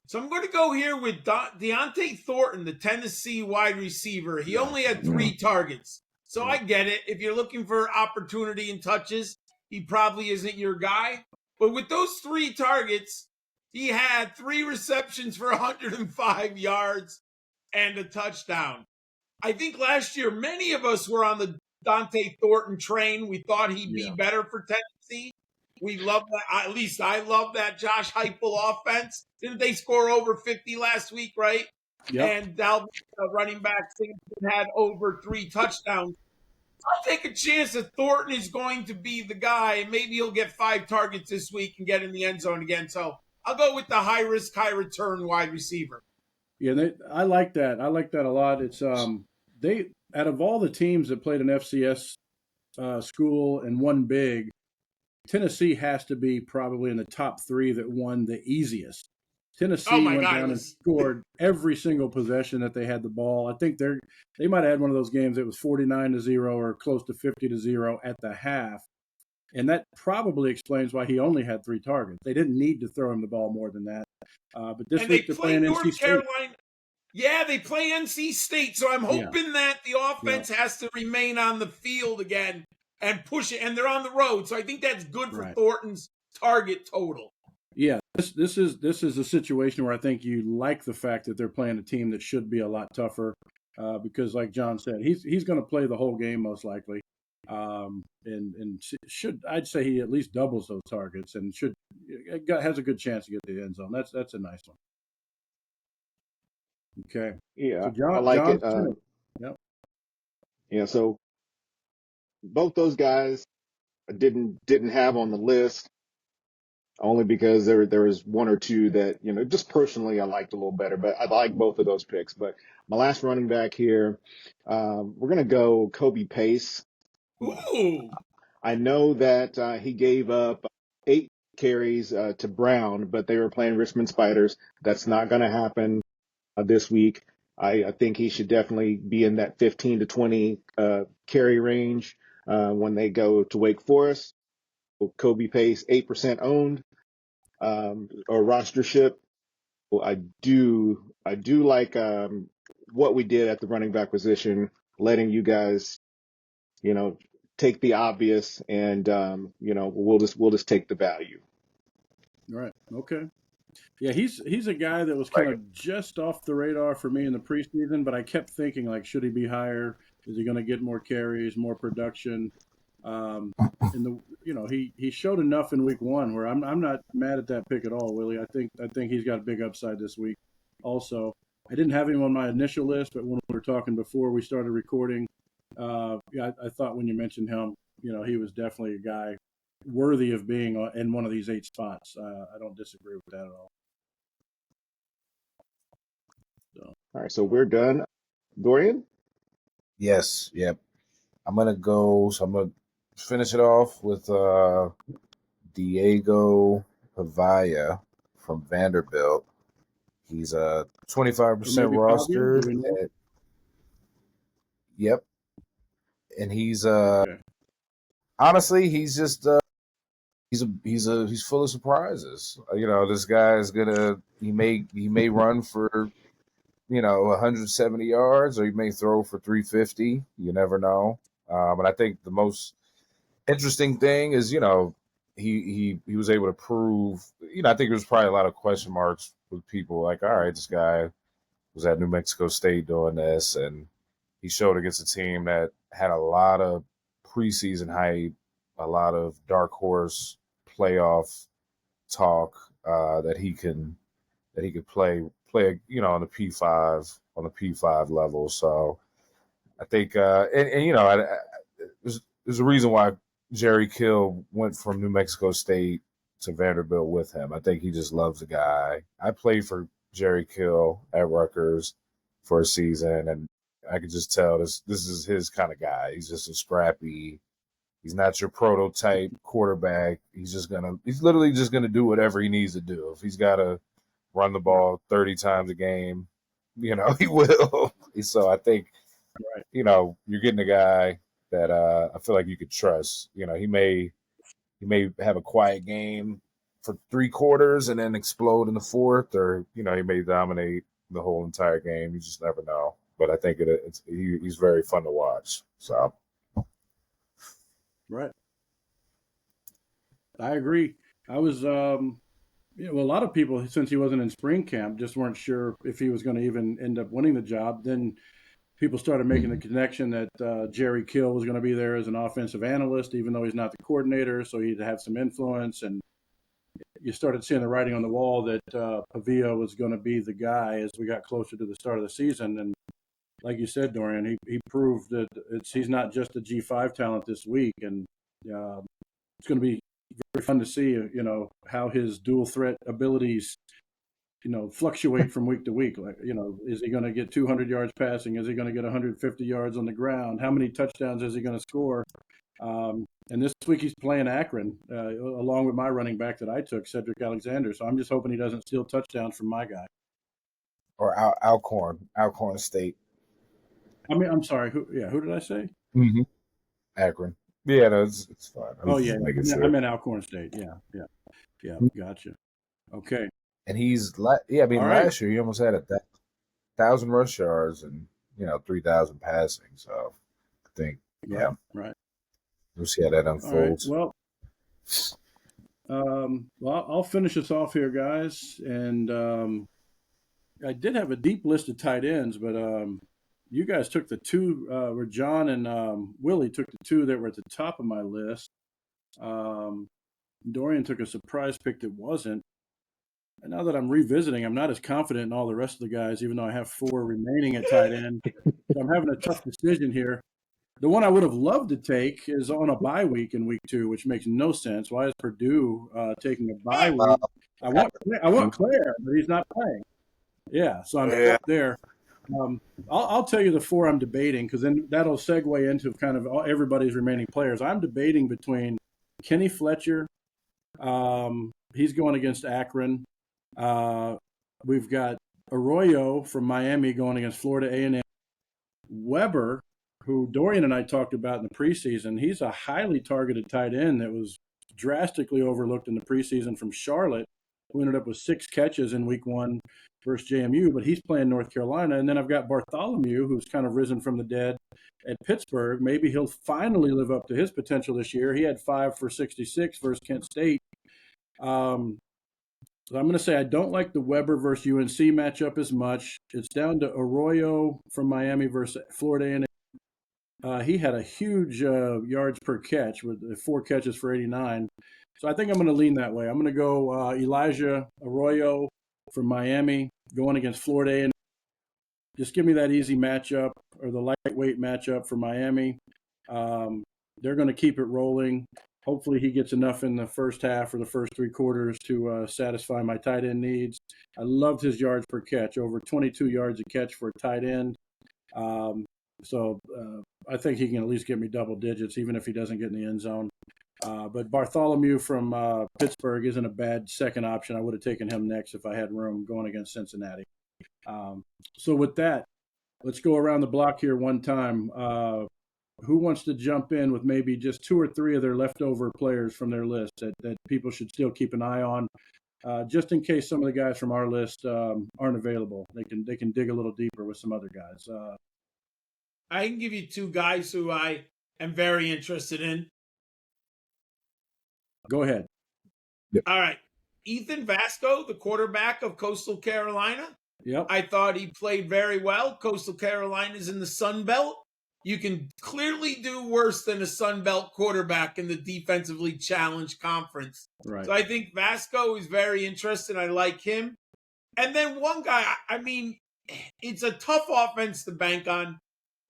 So I'm going to go here with Deontay Thornton, the Tennessee wide receiver. He only had 3 targets. So I get it. If you're looking for opportunity and touches, he probably isn't your guy. But with those 3 targets, he had 3 receptions for 105 yards and a touchdown. I think last year, many of us were on the Dante Thornton train. We thought he'd be better for Tennessee. We love that. At least I love that Josh Heupel offense. Didn't they score over 50 last week, right? Yep. And Dalvin, running back, had over 3 touchdowns. I'll take a chance that Thornton is going to be the guy, and maybe he'll get 5 targets this week and get in the end zone again. So I'll go with the high risk, high return wide receiver. Yeah, I like that. I like that a lot. It's they out of all the teams that played an FCS school and won big, Tennessee has to be probably in the top 3 that won the easiest. Tennessee went down and scored every single possession that they had the ball. I think they might have had one of those games that was 49-0 or close to 50-0 at the half. And that probably explains why he only had 3 targets. They didn't need to throw him the ball more than that. But this week they're playing NC State. Carolina. Yeah, they play NC State. So I'm hoping that the offense has to remain on the field again and push it. And they're on the road. So I think that's good for Thornton's target total. Yeah, this is a situation where I think you like the fact that they're playing a team that should be a lot tougher because, like John said, he's going to play the whole game most likely, and should, I'd say, he at least doubles those targets and has a good chance to get to the end zone. That's a nice one. Okay. Yeah, so John, I like it. Yep. Yeah, so both those guys didn't have on the list. Only because there was 1 or 2 that, just personally I liked a little better, but I like both of those picks. But my last running back here, we're going to go Kobe Pace. Ooh. I know that he gave up 8 carries to Brown, but they were playing Richmond Spiders. That's not going to happen this week. I think he should definitely be in that 15 to 20 carry range when they go to Wake Forest. Kobe Pace, 8% owned. Or rostership. Well, I do like what we did at the running back position, letting you guys, take the obvious, and we'll just take the value. Right. Okay. Yeah, he's a guy that was kind of just off the radar for me in the preseason, but I kept thinking, like, should he be higher? Is he going to get more carries, more production? And he showed enough in week 1 where I'm not mad at that pick at all, Willie. I think he's got a big upside this week. Also, I didn't have him on my initial list, but when we were talking before we started recording, I thought when you mentioned him, he was definitely a guy worthy of being in one of these 8 spots. I don't disagree with that at all. So. All right, so we're done. Dorian? Yes, yep. I'm going to finish it off with Diego Pavaya from Vanderbilt. He's a 25% rostered. Yep. And he's honestly, he's just he's full of surprises. This guy is he may run for 170 yards, or he may throw for 350. You never know. And I think the most interesting thing is, he was able to prove. I think there was probably a lot of question marks with people like, all right, this guy was at New Mexico State doing this, and he showed against a team that had a lot of preseason hype, a lot of dark horse playoff talk, that he could play on the P5 level. So I think there's a reason why Jerry Kill went from New Mexico State to Vanderbilt with him. I think he just loves the guy. I played for Jerry Kill at Rutgers for a season, and I could just tell this is his kind of guy. He's just a scrappy. He's not your prototype quarterback. He's literally just gonna do whatever he needs to do. If he's got to run the ball 30 times a game, he will. So I think, Right. You're getting a guy that I feel like you could trust. He may have a quiet game for 3 quarters and then explode in the fourth, or he may dominate the whole entire game. You just never know. But I think he's very fun to watch. So Right. I agree. I was, a lot of people, since he wasn't in spring camp, just weren't sure if he was going to even end up winning the job. Then people started making the connection that Jerry Kill was going to be there as an offensive analyst, even though he's not the coordinator, so he'd have some influence. And you started seeing the writing on the wall that Pavia was going to be the guy as we got closer to the start of the season. And like you said, Dorian, he proved that he's not just a G5 talent this week. And it's going to be very fun to see, how his dual threat abilities fluctuate from week to week. Like, is he going to get 200 yards passing? Is he going to get 150 yards on the ground? How many touchdowns is he going to score? And this week he's playing Akron, along with my running back that I took, Cedric Alexander. So I'm just hoping he doesn't steal touchdowns from my guy. Or Alcorn State. I mean, I'm sorry. Who did I say? Mm-hmm. Akron. Yeah, no, it's fine. I meant Alcorn State. Yeah. Gotcha. Okay. And last year he almost had 1,000 rush yards and 3,000 passing. So I think, right. We'll see how that unfolds. Right. Well, I'll finish us off here, guys. And I did have a deep list of tight ends, but you guys took the two, where John and Willie took the two that were at the top of my list. Dorian took a surprise pick that wasn't. And now that I'm revisiting, I'm not as confident in all the rest of the guys, even though I have 4 remaining at tight end. So I'm having a tough decision here. The one I would have loved to take is on a bye week in week 2, which makes no sense. Why is Purdue taking a bye week? I want Claire, but he's not playing. Yeah, so I'm up there. I'll tell you the 4 I'm debating, because then that'll segue into kind of everybody's remaining players. I'm debating between Kenny Fletcher. He's going against Akron. We've got Arroyo from Miami going against Florida A&M. Weber, who Dorian and I talked about in the preseason, he's a highly targeted tight end that was drastically overlooked in the preseason from Charlotte, who ended up with 6 catches in week 1 versus JMU, but he's playing North Carolina. And then I've got Bartholomew, who's kind of risen from the dead at Pittsburgh. Maybe he'll finally live up to his potential this year. He had 5 for 66 versus Kent State. So I'm going to say I don't like the Weber versus UNC matchup as much. It's down to Arroyo from Miami versus Florida A&M. He had a huge yards per catch with 4 catches for 89. So I think I'm going to lean that way. I'm going to go Elijah Arroyo from Miami going against Florida A&M. Just give me that easy matchup, or the lightweight matchup for Miami. They're going to keep it rolling. Hopefully he gets enough in the first half or the first 3 quarters to satisfy my tight end needs. I loved his yards per catch, over 22 yards a catch for a tight end. So I think he can at least get me double digits, even if he doesn't get in the end zone. But Bartholomew from Pittsburgh isn't a bad second option. I would have taken him next if I had room going against Cincinnati. So with that, let's go around the block here one time. who wants to jump in with maybe just two or three of their leftover players from their list that people should still keep an eye on, just in case some of the guys from our list aren't available. They can dig a little deeper with some other guys. I can give you two guys who I am very interested in. Go ahead. Yep. All right. Ethan Vasco, the quarterback of Coastal Carolina. Yep. I thought he played very well. Coastal Carolina's in the Sun Belt. You can clearly do worse than a Sun Belt quarterback in the defensively challenged conference. Right. So I think Vasco is very interesting. I like him. And then one guy, I mean, it's a tough offense to bank on,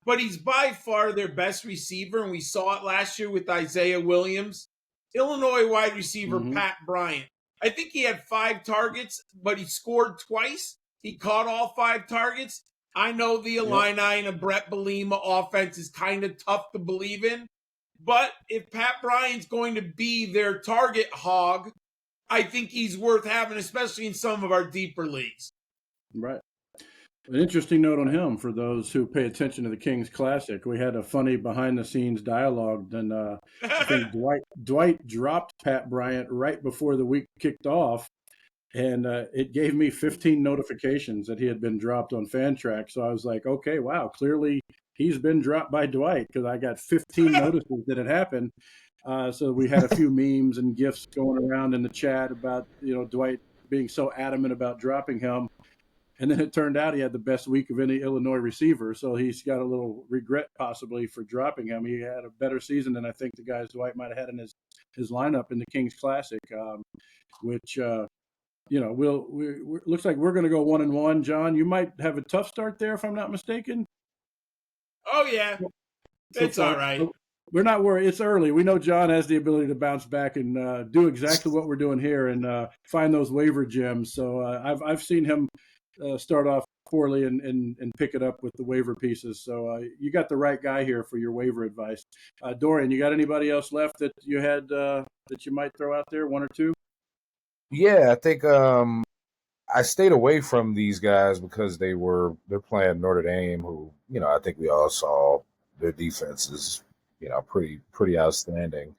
but he's by far their best receiver, and we saw it last year with Isaiah Williams. Illinois wide receiver Pat Bryant. I think he had 5 targets, but he scored twice. He caught all 5 targets. I know the Illini and a Brett Bielema offense is kind of tough to believe in, but if Pat Bryant's going to be their target hog, I think he's worth having, especially in some of our deeper leagues. Right. An interesting note on him for those who pay attention to the Kings Classic. We had a funny behind-the-scenes dialogue. And I think Dwight dropped Pat Bryant right before the week kicked off, and it gave me 15 notifications that he had been dropped on Fantrack. So I was like, okay, wow, clearly he's been dropped by Dwight, because I got 15 notices that it happened. So we had a few memes and GIFs going around in the chat about, Dwight being so adamant about dropping him. And then it turned out he had the best week of any Illinois receiver. So he's got a little regret possibly for dropping him. He had a better season than I think the guys Dwight might have had in his lineup in the Kings Classic, which, looks like we're going to go 1-1. John, you might have a tough start there if I'm not mistaken. Oh, yeah. It's all right. We're not worried. It's early. We know John has the ability to bounce back and do exactly what we're doing here and find those waiver gems. So I've seen him start off poorly and pick it up with the waiver pieces. So you got the right guy here for your waiver advice. Dorian, you got anybody else left that you had that you might throw out there, one or two? Yeah, I think I stayed away from these guys because they're playing Notre Dame, who, I think we all saw their defense is, pretty outstanding.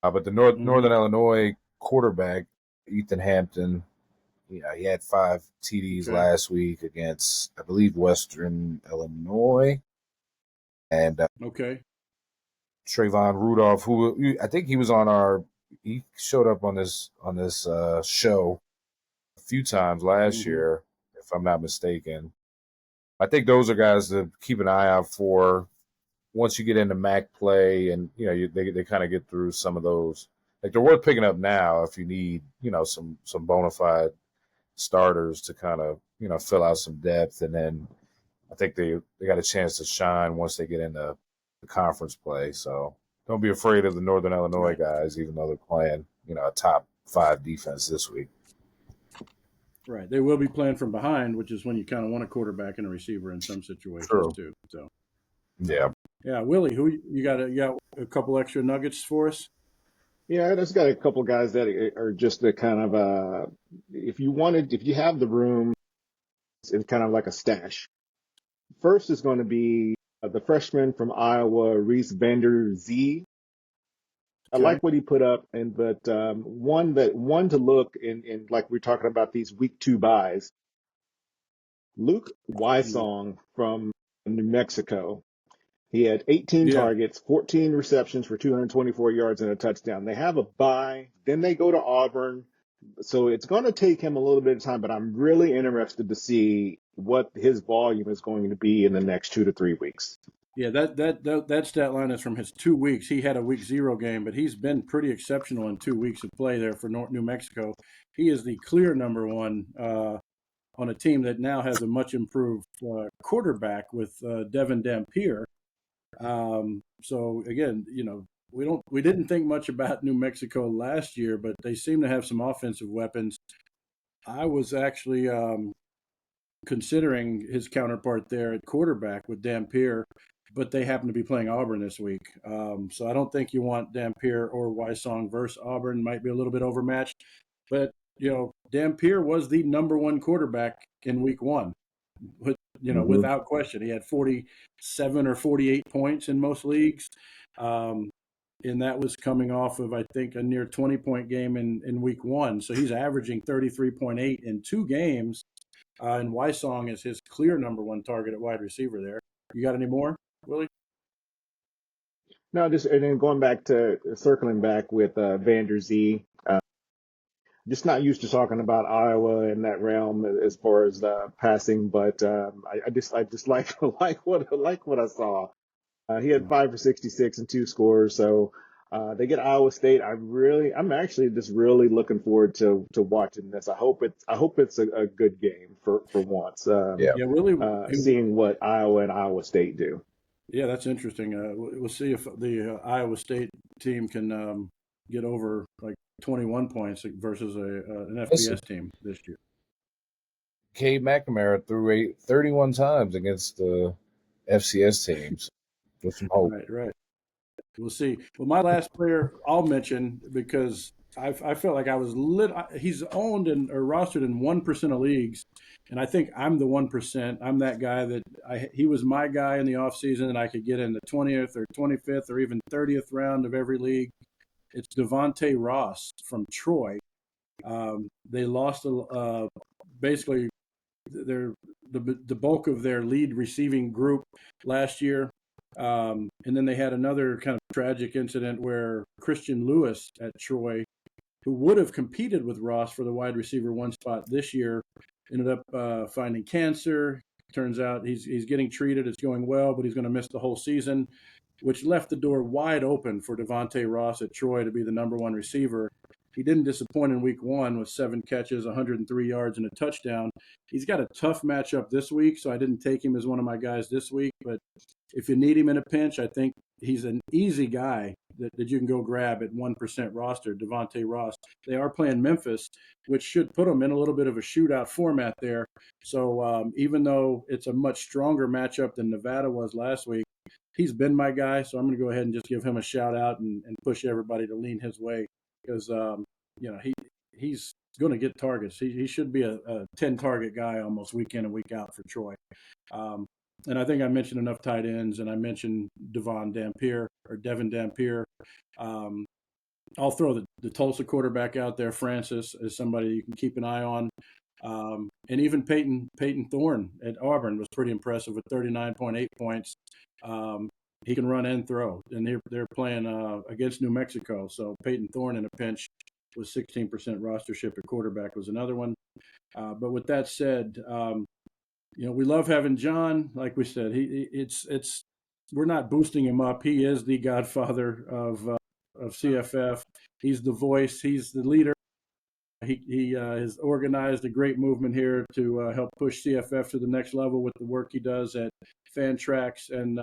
But the Northern Illinois quarterback, Ethan Hampton, he had 5 TDs last week against, I believe, Western Illinois. And Trayvon Rudolph, who I think he was he showed up on this show a few times last year, if I'm not mistaken. I think those are guys to keep an eye out for once you get into MAC play, and they kind of get through some of those. Like, they're worth picking up now if you need some bona fide starters to kind of fill out some depth, and then I think they got a chance to shine once they get into the conference play. So don't be afraid of the Northern Illinois guys, even though they're playing a top 5 defense this week. Right, they will be playing from behind, which is when you kind of want a quarterback and a receiver in some situations too. So yeah, Willie, who you got a couple extra nuggets for us? Yeah, I just got a couple guys that are just a kind of if you have the room, it's kind of like a stash. First is going to be the freshman from Iowa, Reese Vander Zee. I like what he put up, but one to look in, like we're talking about these week 2 buys. Luke Wysong from New Mexico. He had 18 targets, 14 receptions for 224 yards and a touchdown. They have a bye, then they go to Auburn. So it's going to take him a little bit of time, but I'm really interested to see what his volume is going to be in the next 2 to 3 weeks. Yeah, that stat line is from his 2 weeks. He had a week 0 game, but he's been pretty exceptional in 2 weeks of play there for New Mexico. He is the clear number 1 on a team that now has a much improved quarterback with Devin Dampier. So again, we didn't think much about New Mexico last year, but they seem to have some offensive weapons. I was actually considering his counterpart there at quarterback with Dampier, but they happen to be playing Auburn this week. So I don't think you want Dampier or Wysong versus Auburn. Might be a little bit overmatched, but Dampier was the number 1 quarterback in week 1. without question. He had 47 or 48 points in most leagues. And that was coming off of, I think, a near 20-point game in week one. So he's averaging 33.8 in 2 games. And Wysong is his clear number one target at wide receiver there. You got any more, Willie? No, just and then going back to circling back with Vander Zee. Just not used to talking about Iowa in that realm as far as passing, but I just like what I saw. He had 5 for 66 and 2 scores. So they get Iowa State. I'm actually just really looking forward to watching this. I hope it's a good game for once. Yeah. Yeah, Willie. Seeing what Iowa and Iowa State do. Yeah, that's interesting. We'll see if the Iowa State team can get over like 21 points versus an FBS team this year. Cade McNamara threw 31 times against the FCS teams. With some hope. Right. We'll see. Well, my last player I'll mention because I felt like I was he's owned or rostered in 1% of leagues, and I think I'm the 1%. I'm that guy that he was my guy in the offseason, and I could get in the 20th or 25th or even 30th round of every league. It's Devontae Ross from Troy. They lost basically the bulk of their lead receiving group last year. And then they had another kind of tragic incident where Christian Lewis at Troy, who would have competed with Ross for the wide receiver 1 spot this year, ended up finding cancer. Turns out he's getting treated. It's going well, but he's going to miss the whole season, which left the door wide open for Devontae Ross at Troy to be the number 1 receiver. He didn't disappoint in week 1 with 7 catches, 103 yards, and a touchdown. He's got a tough matchup this week, so I didn't take him as one of my guys this week. But if you need him in a pinch, I think he's an easy guy that you can go grab at 1% roster, Devontae Ross. They are playing Memphis, which should put them in a little bit of a shootout format there. So even though it's a much stronger matchup than Nevada was last week, he's been my guy. So I'm going to go ahead and just give him a shout out and push everybody to lean his way. Because he's going to get targets. He should be a 10-target guy almost week in and week out for Troy. And I think I mentioned enough tight ends, and I mentioned Devin Dampier. I'll throw the Tulsa quarterback out there, Francis, as somebody you can keep an eye on. And even Peyton Thorne at Auburn was pretty impressive with 39.8 points. He can run and throw, and they're playing against New Mexico. So Peyton Thorne in a pinch with 16% rostership at quarterback was another one. But with that said, we love having John. Like we said, we're not boosting him up. He is the godfather of CFF. He's the voice. He's the leader. He has organized a great movement here to help push CFF to the next level with the work he does at Fantrax. And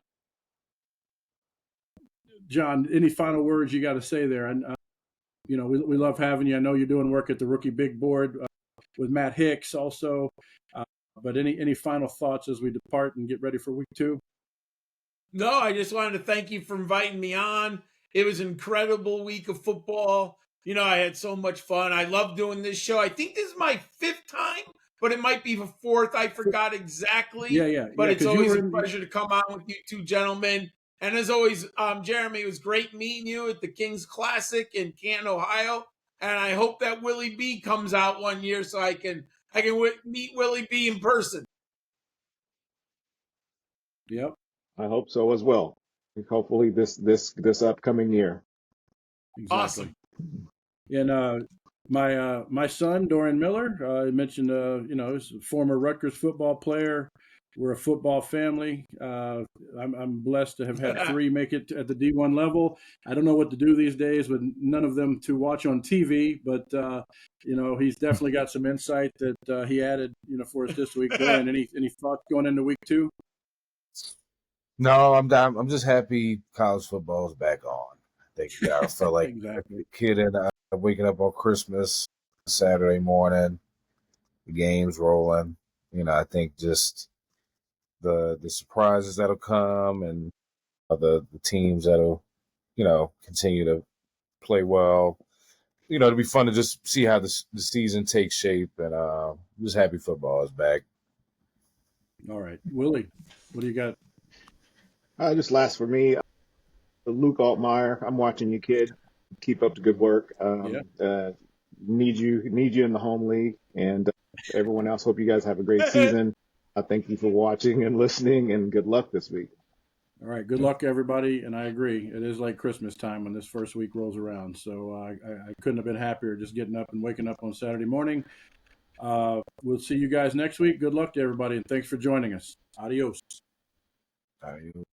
John, any final words you got to say there? And we love having you. I know you're doing work at the Rookie Big Board with Matt Hicks also. But any final thoughts as we depart and get ready for week 2? No, I just wanted to thank you for inviting me on. It was an incredible week of football. I had so much fun. I love doing this show. I think this is my 5th time, but it might be the 4th. I forgot exactly. Yeah. But it's always a pleasure to come on with you two gentlemen. And as always, Jeremy, it was great meeting you at the King's Classic in Canton, Ohio. And I hope that Willie B comes out one year so I can meet Willie B in person. Yep. I hope so as well. Hopefully this upcoming year. Exactly. Awesome. And my son Dorian Miller, I mentioned, he's a former Rutgers football player. We're a football family. I'm blessed to have had 3 make it at the D1 level. I don't know what to do these days with none of them to watch on TV, but he's definitely got some insight that he added, for us this week. Dorian, any thoughts going into week 2? No, I'm down. I'm just happy college football is back on. I think I felt like exactly. a kid and waking up on Christmas, Saturday morning, the games rolling. I think just the surprises that'll come and the teams that'll continue to play well. It'll be fun to just see how the season takes shape, and I'm just happy football is back. All right, Willie, what do you got? Just last for me, Luke Altmaier. I'm watching you, kid. Keep up the good work. Yeah. Need you in the home league, and everyone else. Hope you guys have a great season. Thank you for watching and listening, and good luck this week. All right. Good luck, everybody. And I agree. It is like Christmas time when this first week rolls around. So I couldn't have been happier just getting up and waking up on Saturday morning. We'll see you guys next week. Good luck to everybody, and thanks for joining us. Adios. Adios.